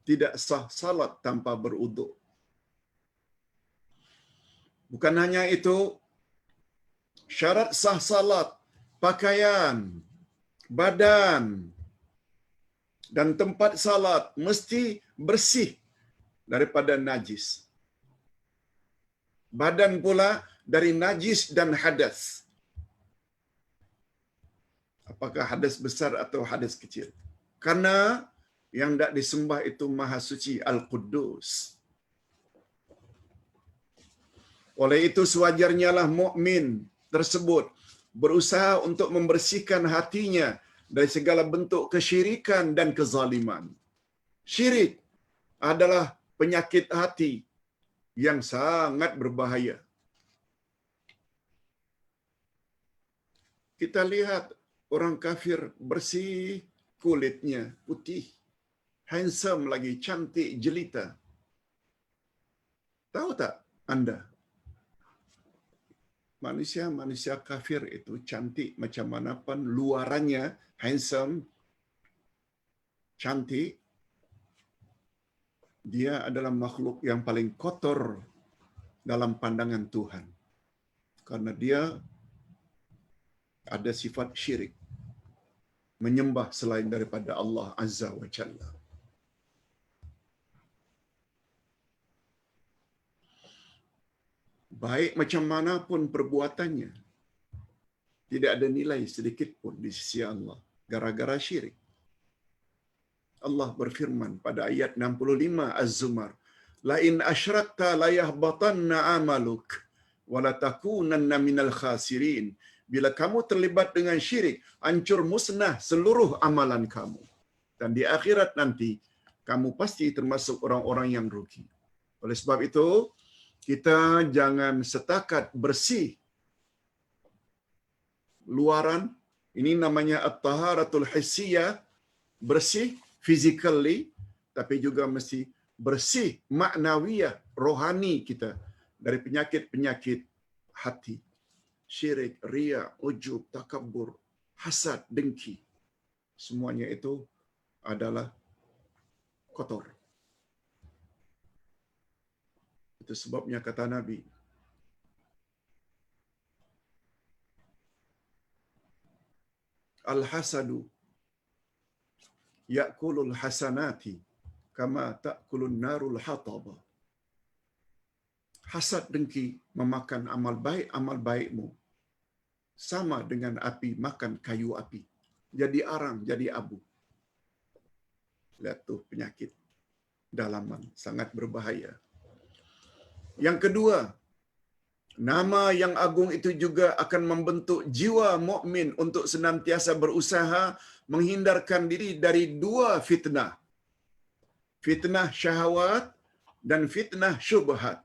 Tidak sah salat tanpa beruduk. Bukan hanya itu, syarat sah salat, pakaian, badan, dan tempat salat mesti bersih daripada najis. Badan pula dari najis dan hadas. Apakah hadas besar atau hadas kecil? Karena yang tak disembah itu maha suci, Al-Quddus. Oleh itu sewajarnya lah mukmin tersebut berusaha untuk membersihkan hatinya dari segala bentuk kesyirikan dan kezaliman. Syirik adalah penyakit hati yang sangat berbahaya. Kita lihat orang kafir bersih kulitnya, putih, handsome lagi, cantik, jelita. Tahu tak anda? Manusia kafir itu cantik macam mana pun, luarannya handsome, cantik, dia adalah makhluk yang paling kotor dalam pandangan Tuhan. Karena dia ada sifat syirik, menyembah selain daripada Allah Azza wa Jalla. Baik macam mana pun perbuatannya, tidak ada nilai sedikit pun di sisi Allah, gara-gara syirik. Allah berfirman pada ayat 65 Az-Zumar, la in asyrakta la yahbatanna amaluk wa la takunanna minal khasirin. Bila kamu terlibat dengan syirik, hancur musnah seluruh amalan kamu. Dan di akhirat nanti, kamu pasti termasuk orang-orang yang rugi. Oleh sebab itu, kita jangan setakat bersih luaran, ini namanya at-taharatul hissiyah, bersih physically, tapi juga mesti bersih maknawiyah, rohani kita dari penyakit-penyakit hati. Syirik, riya, ujub, takabbur, hasad, dengki. Semuanya itu adalah kotor. Itu sebabnya kata Nabi, al-hasadu ya'kulul hasanati kama ta'kulun narul hataba. Hasad dengki memakan amal baikmu sama dengan api makan kayu api. Jadi arang, jadi abu. Lihat tuh penyakit dalaman, sangat berbahaya. Yang kedua, nama yang agung itu juga akan membentuk jiwa mukmin untuk senantiasa berusaha menghindarkan diri dari dua fitnah. Fitnah syahwat dan fitnah syubhat.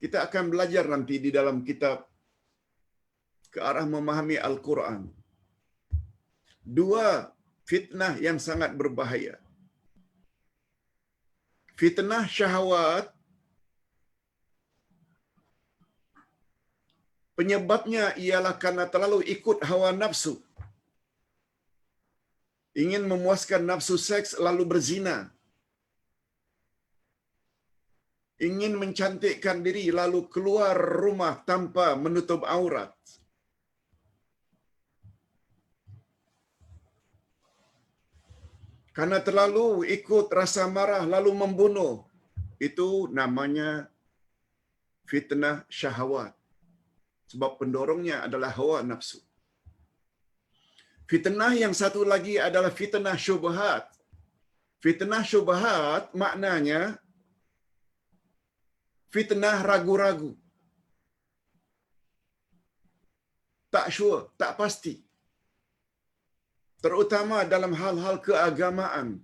Kita akan belajar nanti di dalam kitab ke arah memahami Al-Quran. Dua fitnah yang sangat berbahaya. Fitnah syahwat, penyebabnya ialah karena terlalu ikut hawa nafsu. Ingin memuaskan nafsu seks lalu berzina. Ingin mencantikkan diri lalu keluar rumah tanpa menutup aurat. Karena terlalu ikut rasa marah lalu membunuh. Itu namanya fitnah syahwat. Sebab pendorongnya adalah hawa nafsu. Fitnah yang satu lagi adalah fitnah syubhat. Fitnah syubhat maknanya fitnah ragu-ragu. Tak sure, tak pasti. Terutama dalam hal-hal keagamaan.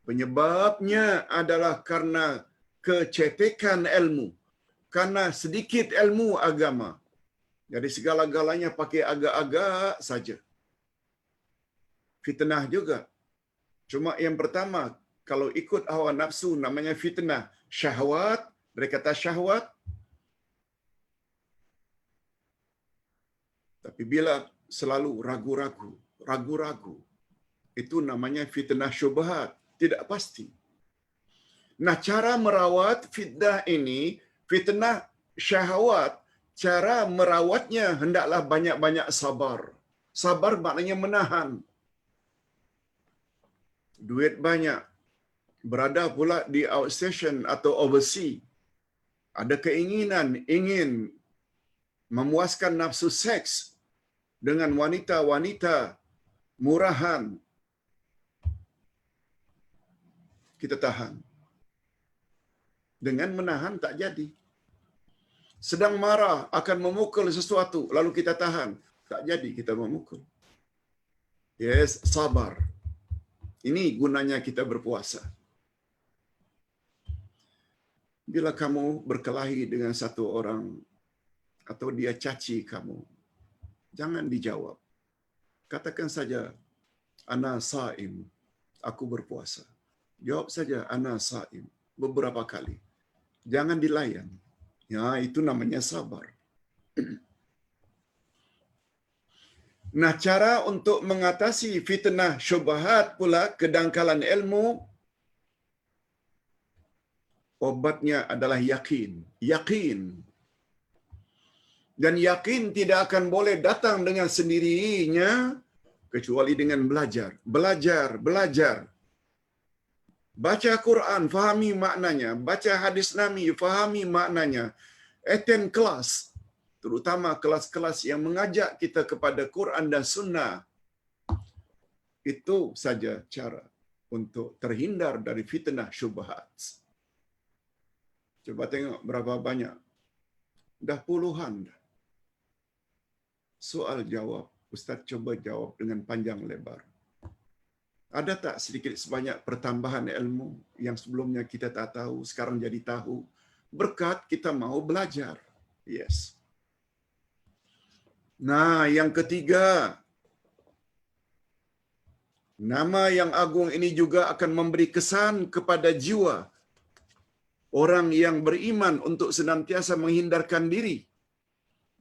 Penyebabnya adalah karena kecetekan ilmu. Karena sedikit ilmu agama. Jadi segala-galanya pakai agak-agak saja. Fitnah juga. Cuma yang pertama, kalau ikut hawa nafsu namanya fitnah syahwat. Mereka kata syahwat. Tapi bila selalu ragu-ragu, itu namanya fitnah syubhat. Tidak pasti. Nah, cara merawat fitnah ini, fitnah syahwat, cara merawatnya hendaklah banyak-banyak sabar. Sabar maknanya menahan. Duit banyak. Berada pula di outstation atau overseas. Ada keinginan, ingin memuaskan nafsu seks dengan wanita-wanita murahan. Kita tahan. Dengan menahan tak jadi. Sedang marah akan memukul sesuatu, lalu kita tahan. Tak jadi kita memukul. Yes, sabar. Ini gunanya kita berpuasa. Bila kamu berkelahi dengan satu orang, atau dia caci kamu, jangan dijawab. Katakan saja, ana saim, aku berpuasa. Jawab saja, ana saim, beberapa kali. Jangan dilayan. Ya, itu namanya sabar. Nah, cara untuk mengatasi fitnah syubhat pula, kedangkalan ilmu, obatnya adalah yakin. Yakin. Dan yakin tidak akan boleh datang dengan sendirinya kecuali dengan belajar. Belajar. Baca Quran, fahami maknanya. Baca hadis Nabi, fahami maknanya. Attend kelas, terutama kelas-kelas yang mengajak kita kepada Quran dan Sunnah. Itu saja cara untuk terhindar dari fitnah syubhat. Coba tengok berapa banyak. Dah puluhan dah. Soal jawab. Ustaz cuba jawab dengan panjang lebar. Ada tak sedikit sebanyak pertambahan ilmu yang sebelumnya kita tak tahu, sekarang jadi tahu? Berkat kita mau belajar. Yes. Nah, yang ketiga, nama yang agung ini juga akan memberi kesan kepada jiwa orang yang beriman untuk senantiasa menghindarkan diri.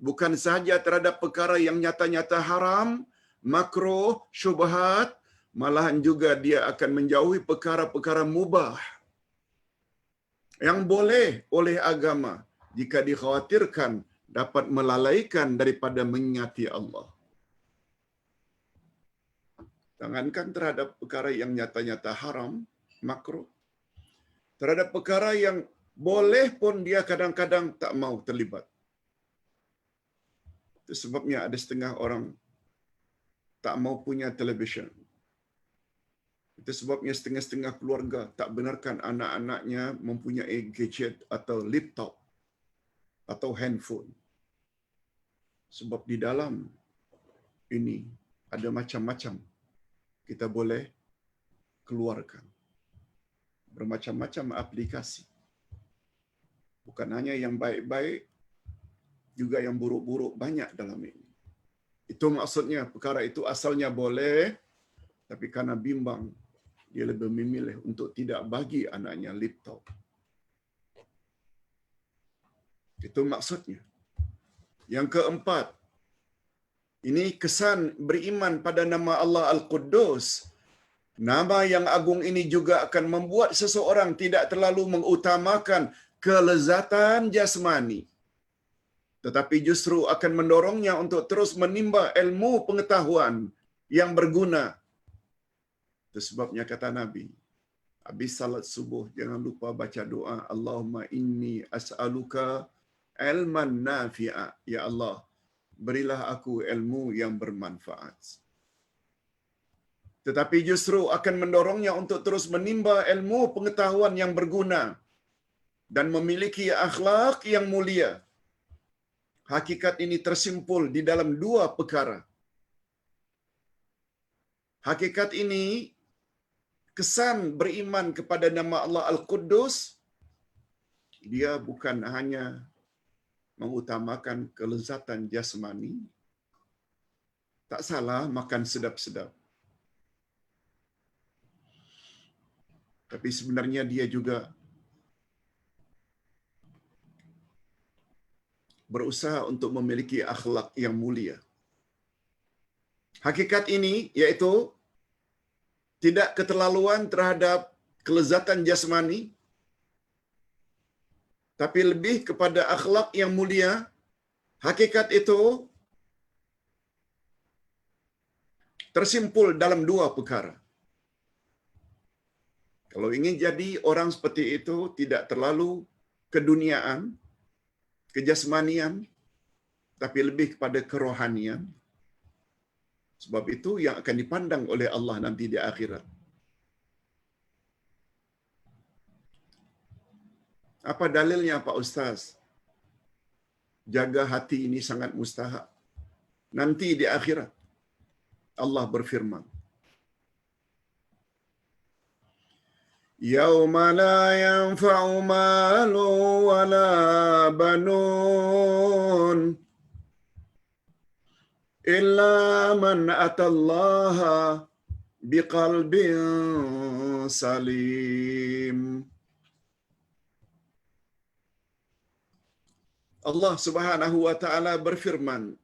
Bukan sahaja terhadap perkara yang nyata-nyata haram, makruh, syubhat, malahan juga dia akan menjauhi perkara-perkara mubah yang boleh oleh agama jika dikhawatirkan dapat melalaikan daripada mengingati Allah. Jangankan terhadap perkara yang nyata-nyata haram, makruh. Terhadap perkara yang boleh pun dia kadang-kadang tak mau terlibat. Itu sebabnya ada setengah orang tak mau punya televisyen. Itu sebabnya setengah-setengah keluarga tak benarkan anak-anaknya mempunyai gadget atau laptop atau handphone. Sebab di dalam ini ada macam-macam kita boleh keluarkan. Bermacam-macam aplikasi. Bukan hanya yang baik-baik, juga yang buruk-buruk banyak dalam ini. Itu maksudnya perkara itu asalnya boleh, tapi karena bimbang, dia lebih memilih untuk tidak bagi anaknya laptop. Itu maksudnya. Yang keempat, ini kesan beriman pada nama Allah Al-Quddus. Nama yang agung ini juga akan membuat seseorang tidak terlalu mengutamakan kelezatan jasmani, tetapi justru akan mendorongnya untuk terus menimba ilmu pengetahuan yang berguna. Itu sebabnya kata Nabi, habis salat subuh jangan lupa baca doa, Allahumma inni as'aluka ilman nafi'a. Ya Allah, berilah aku ilmu yang bermanfaat. Tetapi justru akan mendorongnya untuk terus menimba ilmu pengetahuan yang berguna dan memiliki akhlak yang mulia. Hakikat ini tersimpul di dalam dua perkara. Hakikat ini, kesan beriman kepada nama Allah Al-Quddus, dia bukan hanya mengutamakan kelezatan jasmani. Tak salah makan sedap-sedap. Tapi sebenarnya dia juga berusaha untuk memiliki akhlak yang mulia. Hakikat ini yaitu tidak keterlaluan terhadap kelezatan jasmani, tapi lebih kepada akhlak yang mulia. Hakikat itu tersimpul dalam dua perkara. Kalau ingin jadi orang seperti itu, tidak terlalu keduniaan, kejasmanian, tapi lebih kepada kerohanian. Sebab itu yang akan dipandang oleh Allah nanti di akhirat. Apa dalilnya Pak Ustaz? Jaga hati ini sangat mustahak. Nanti di akhirat Allah berfirman, Yauma la yanfa'u malu wa la banun illa man atallaha biqalbin salim. Allah Subhanahu wa taala berfirman,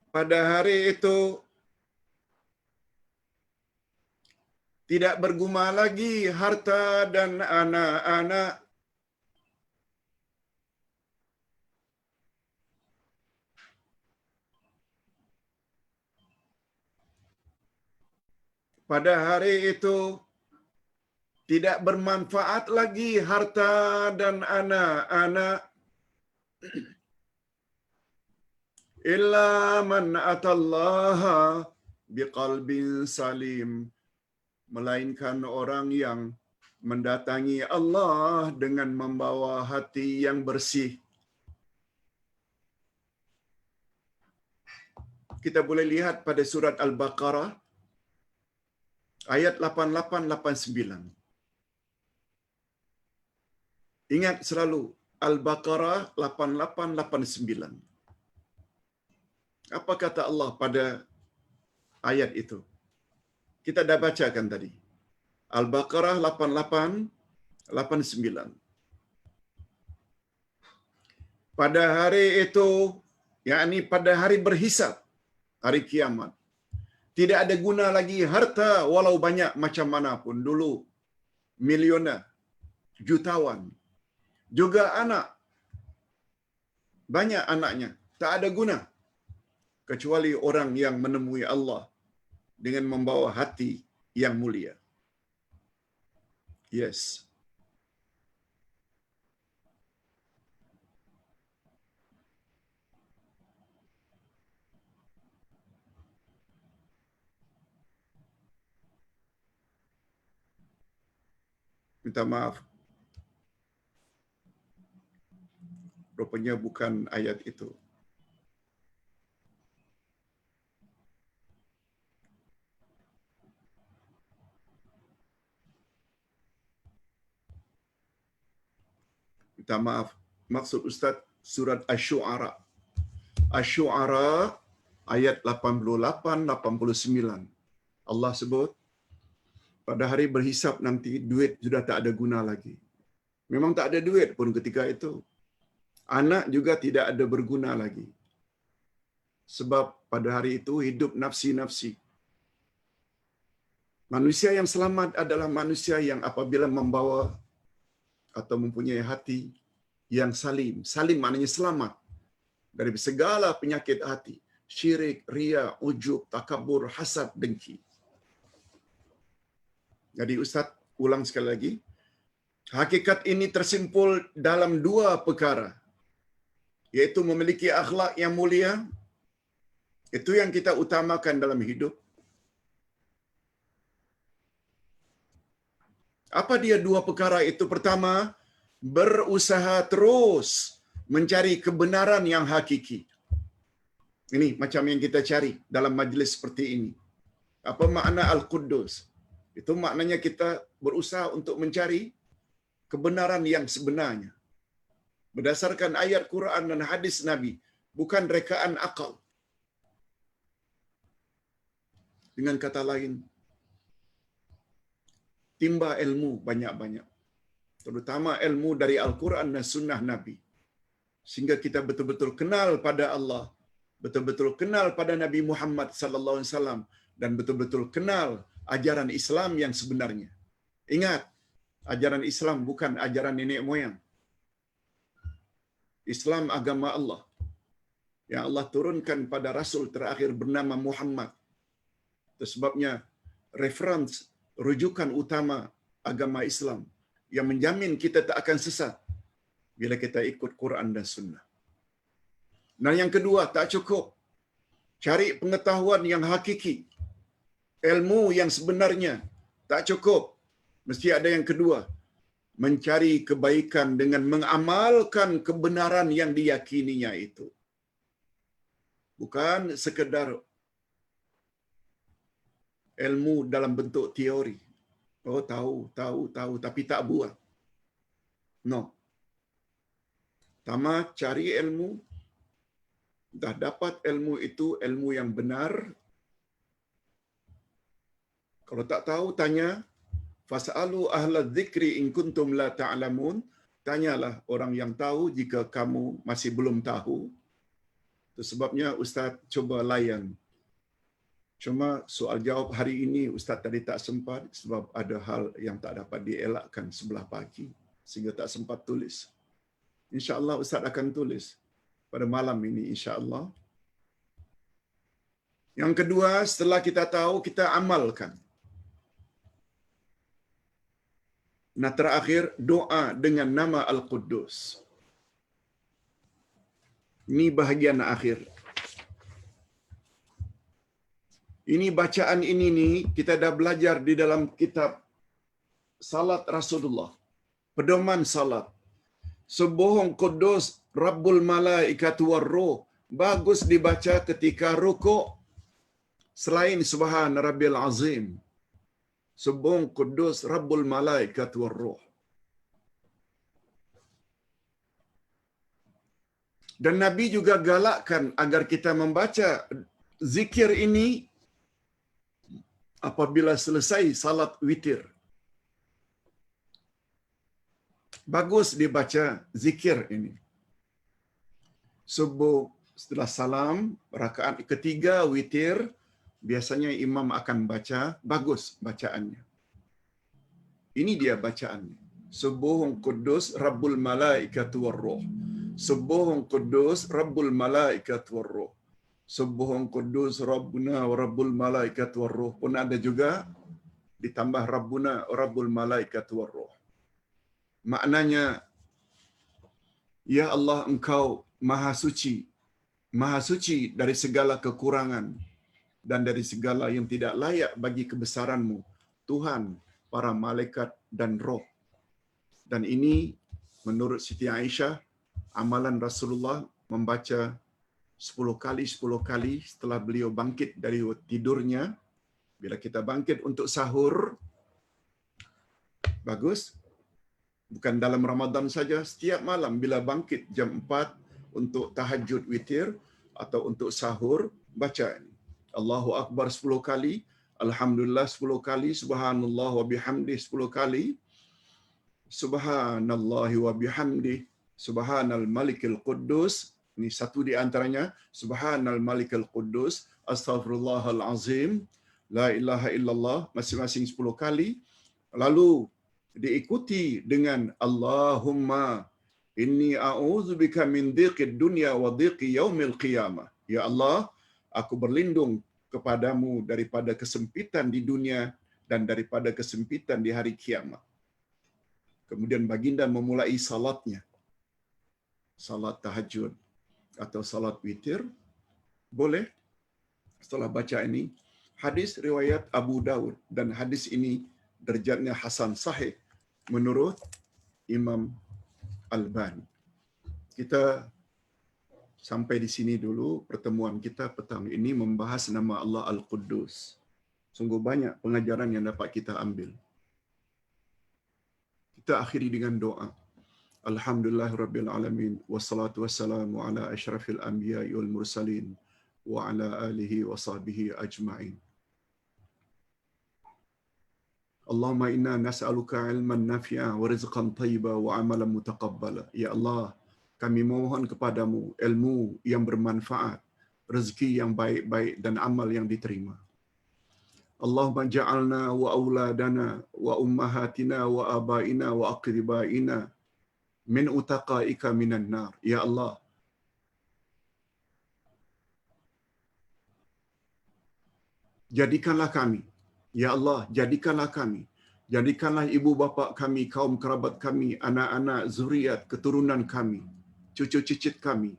pada hari itu tidak berguna lagi harta dan anak-anak, pada hari itu tidak bermanfaat lagi harta dan anak-anak, Illa man atallaha biqalbin salim. Melainkan orang yang mendatangi Allah dengan membawa hati yang bersih. Kita boleh lihat pada surat Al-Baqarah ayat 88-89. Ingat selalu Al-Baqarah 88-89. Apa kata Allah pada ayat itu? Kita dah bacakan tadi. Al-Baqarah 88-89. Pada hari itu, yakni pada hari berhisab, hari kiamat, tidak ada guna lagi harta walau banyak macam mana pun. Dulu milioner, jutawan, juga anak, banyak anaknya, tak ada guna kecuali orang yang menemui Allah dengan membawa hati yang mulia. Yes. Minta maaf. Rupanya bukan ayat itu. Minta maaf. Maksud Ustaz surat Asy-Syu'ara. Asy-Syu'ara ayat 88-89. Allah sebut, pada hari berhisab nanti, duit sudah tak ada guna lagi. Memang tak ada duit pun ketika itu. Anak juga tidak ada berguna lagi. Sebab pada hari itu hidup nafsi-nafsi. Manusia yang selamat adalah manusia yang apabila membawa atau mempunyai hati yang salim. Salim maknanya selamat dari segala penyakit hati. Syirik, riya, ujub, takabur, hasad, dengki. Jadi Ustaz ulang sekali lagi. Hakikat ini tersimpul dalam dua perkara. Yaitu memiliki akhlak yang mulia. Itu yang kita utamakan dalam hidup. Apa dia dua perkara itu? Pertama, berusaha terus mencari kebenaran yang hakiki. Ini macam yang kita cari dalam majlis seperti ini. Apa makna Al-Quddus? Itu maknanya kita berusaha untuk mencari kebenaran yang sebenarnya. Berdasarkan ayat Quran dan hadis Nabi. Bukan rekaan akal. Dengan kata lain, timba ilmu banyak-banyak. Terutama ilmu dari Al-Quran dan Sunnah Nabi. Sehingga kita betul-betul kenal pada Allah, betul-betul kenal pada Nabi Muhammad sallallahu alaihi wasallam dan betul-betul kenal ajaran Islam yang sebenarnya. Ingat, ajaran Islam bukan ajaran nenek moyang. Islam agama Allah. Yang Allah turunkan pada Rasul terakhir bernama Muhammad. Itu sebabnya reference, rujukan utama agama Islam yang menjamin kita tak akan sesat bila kita ikut Quran dan Sunnah. Nah yang kedua, tak cukup cari pengetahuan yang hakiki, ilmu yang sebenarnya, tak cukup. Mesti ada yang kedua, mencari kebaikan dengan mengamalkan kebenaran yang diyakininya itu. Bukan sekedar ilmu dalam bentuk teori. Oh, tahu, tapi tak buat. No. Pertama, cari ilmu. Dah dapat ilmu itu, ilmu yang benar. Kalau tak tahu, tanya. Fas'alu ahla dzikri in kuntum la ta'lamun. Tanyalah orang yang tahu jika kamu masih belum tahu. Itu sebabnya Ustaz cuba layan. Cuma soal jawab hari ini Ustaz tadi tak sempat sebab ada hal yang tak dapat dielakkan sebelah pagi sehingga tak sempat tulis. InsyaAllah Ustaz akan tulis pada malam ini insyaAllah. Yang kedua, setelah kita tahu, kita amalkan. Nah terakhir, doa dengan nama Al-Quddus. Ini bahagian akhir. Ini bacaan ini nih kita dah belajar di dalam kitab Salat Rasulullah. Pedoman salat. Subuhun Kudus Rabbul Malaikat Warruh. Bagus dibaca ketika rukuk selain Subhan Rabbil Azim. Subuhun Kudus Rabbul Malaikat Warruh. Dan Nabi juga galakkan agar kita membaca zikir ini apabila selesai salat witir. Bagus dibaca zikir ini. Subuh setelah salam, rakaat ketiga witir, biasanya imam akan baca, bagus bacaannya. Ini dia bacaannya. Subuhun Kudus Rabbul Malaikat Warruh. Subuhun Kudus Rabbul Malaikat Warruh. Subuhun Kudus Rabbuna wa Rabbul Malaikat Warruh. Pun ada juga ditambah Rabbuna Rabbul Malaikat Warruh. Maknanya, ya Allah, Engkau Maha Suci. Maha Suci dari segala kekurangan dan dari segala yang tidak layak bagi kebesaran-Mu, Tuhan, para malaikat dan roh. Dan ini menurut Siti Aisyah, amalan Rasulullah membaca 10 kali setelah beliau bangkit dari tidurnya. Bila kita bangkit untuk sahur, bagus. Bukan dalam Ramadan saja, setiap malam bila bangkit jam 4 untuk tahajud witir atau untuk sahur, baca Allahu Akbar 10 kali, Alhamdulillah 10 kali, Subhanallah wa bihamdih 10 kali, Subhanallahi wa bihamdih, Subhanal Malikil Quddus, ini satu di antaranya, Subhanal Malikil Quddus, Astaghfirullahal Azim, La ilaha illallah, masing-masing 10 kali. Lalu diikuti dengan Allahumma inni a'udzubika min dhiqid dunya wa dhiqi yaumil qiyamah. Ya Allah, aku berlindung kepadamu daripada kesempitan di dunia dan daripada kesempitan di hari kiamat. Kemudian baginda memulai salatnya. Salat tahajud atau salat witir. Boleh setelah baca ini. Hadis riwayat Abu Daud dan hadis ini derajatnya hasan sahih menurut Imam Albani. Kita sampai di sini dulu pertemuan kita petang ini membahas nama Allah Al-Quddus. Sungguh banyak pengajaran yang dapat kita ambil. Kita akhiri dengan doa. Alhamdulillahirabbil alamin wassalatu wassalamu ala asyrafil anbiya'i wal mursalin wa ala alihi wa sahbihi ajma'in. Allahumma inna nas'aluka ilman nafi'a wa rizqan thayyiba wa amalan mutaqabbala. Ya Allah, kami mohon kepadamu ilmu yang bermanfaat, rezeki yang baik-baik dan amal yang diterima. Allahumma ja'alna wa auladana wa ummahatina wa abaina wa aqribaina min utaqaika minan nar. Ya Allah, jadikanlah kami, ya Allah, jadikanlah kami, jadikanlah ibu bapa kami, kaum kerabat kami, anak-anak, zuriat, keturunan kami, cucu cicit kami,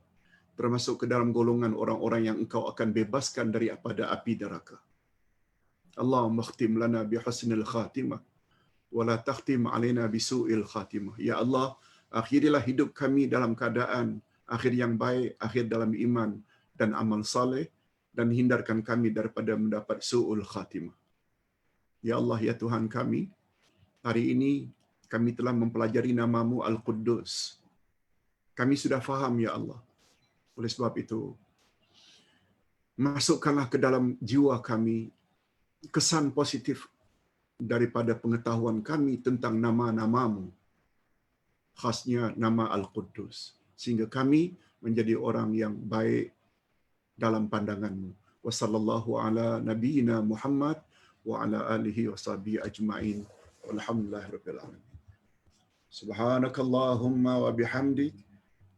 termasuk ke dalam golongan orang-orang yang Engkau akan bebaskan daripada api neraka. Allahumma khtim lana bi husnil khatimah wa la takhtim alaina bi su'il khatimah. Ya Allah, akhirilah hidup kami dalam keadaan akhir yang baik, akhir dalam iman dan amal saleh, dan hindarkan kami daripada mendapat su'ul khatimah. Ya Allah, ya Tuhan kami, hari ini kami telah mempelajari nama-Mu Al-Quddus. Kami sudah faham, ya Allah. Oleh sebab itu, masukkanlah ke dalam jiwa kami kesan positif daripada pengetahuan kami tentang nama-nama-Mu, khasnya nama Al-Quddus, sehingga kami menjadi orang yang baik dalam pandangan-Mu. Wassallallahu ala nabiyyina Muhammad wa ala alihi wa sahbihi ajma'in. Walhamdulillahirabbil alamin. Subhanakallahumma wa bihamdik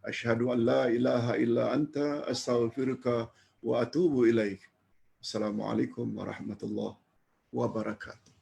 asyhadu an la ilaha illa anta astaghfiruka wa atubu ilaik. Assalamualaikum warahmatullahi wabarakatuh.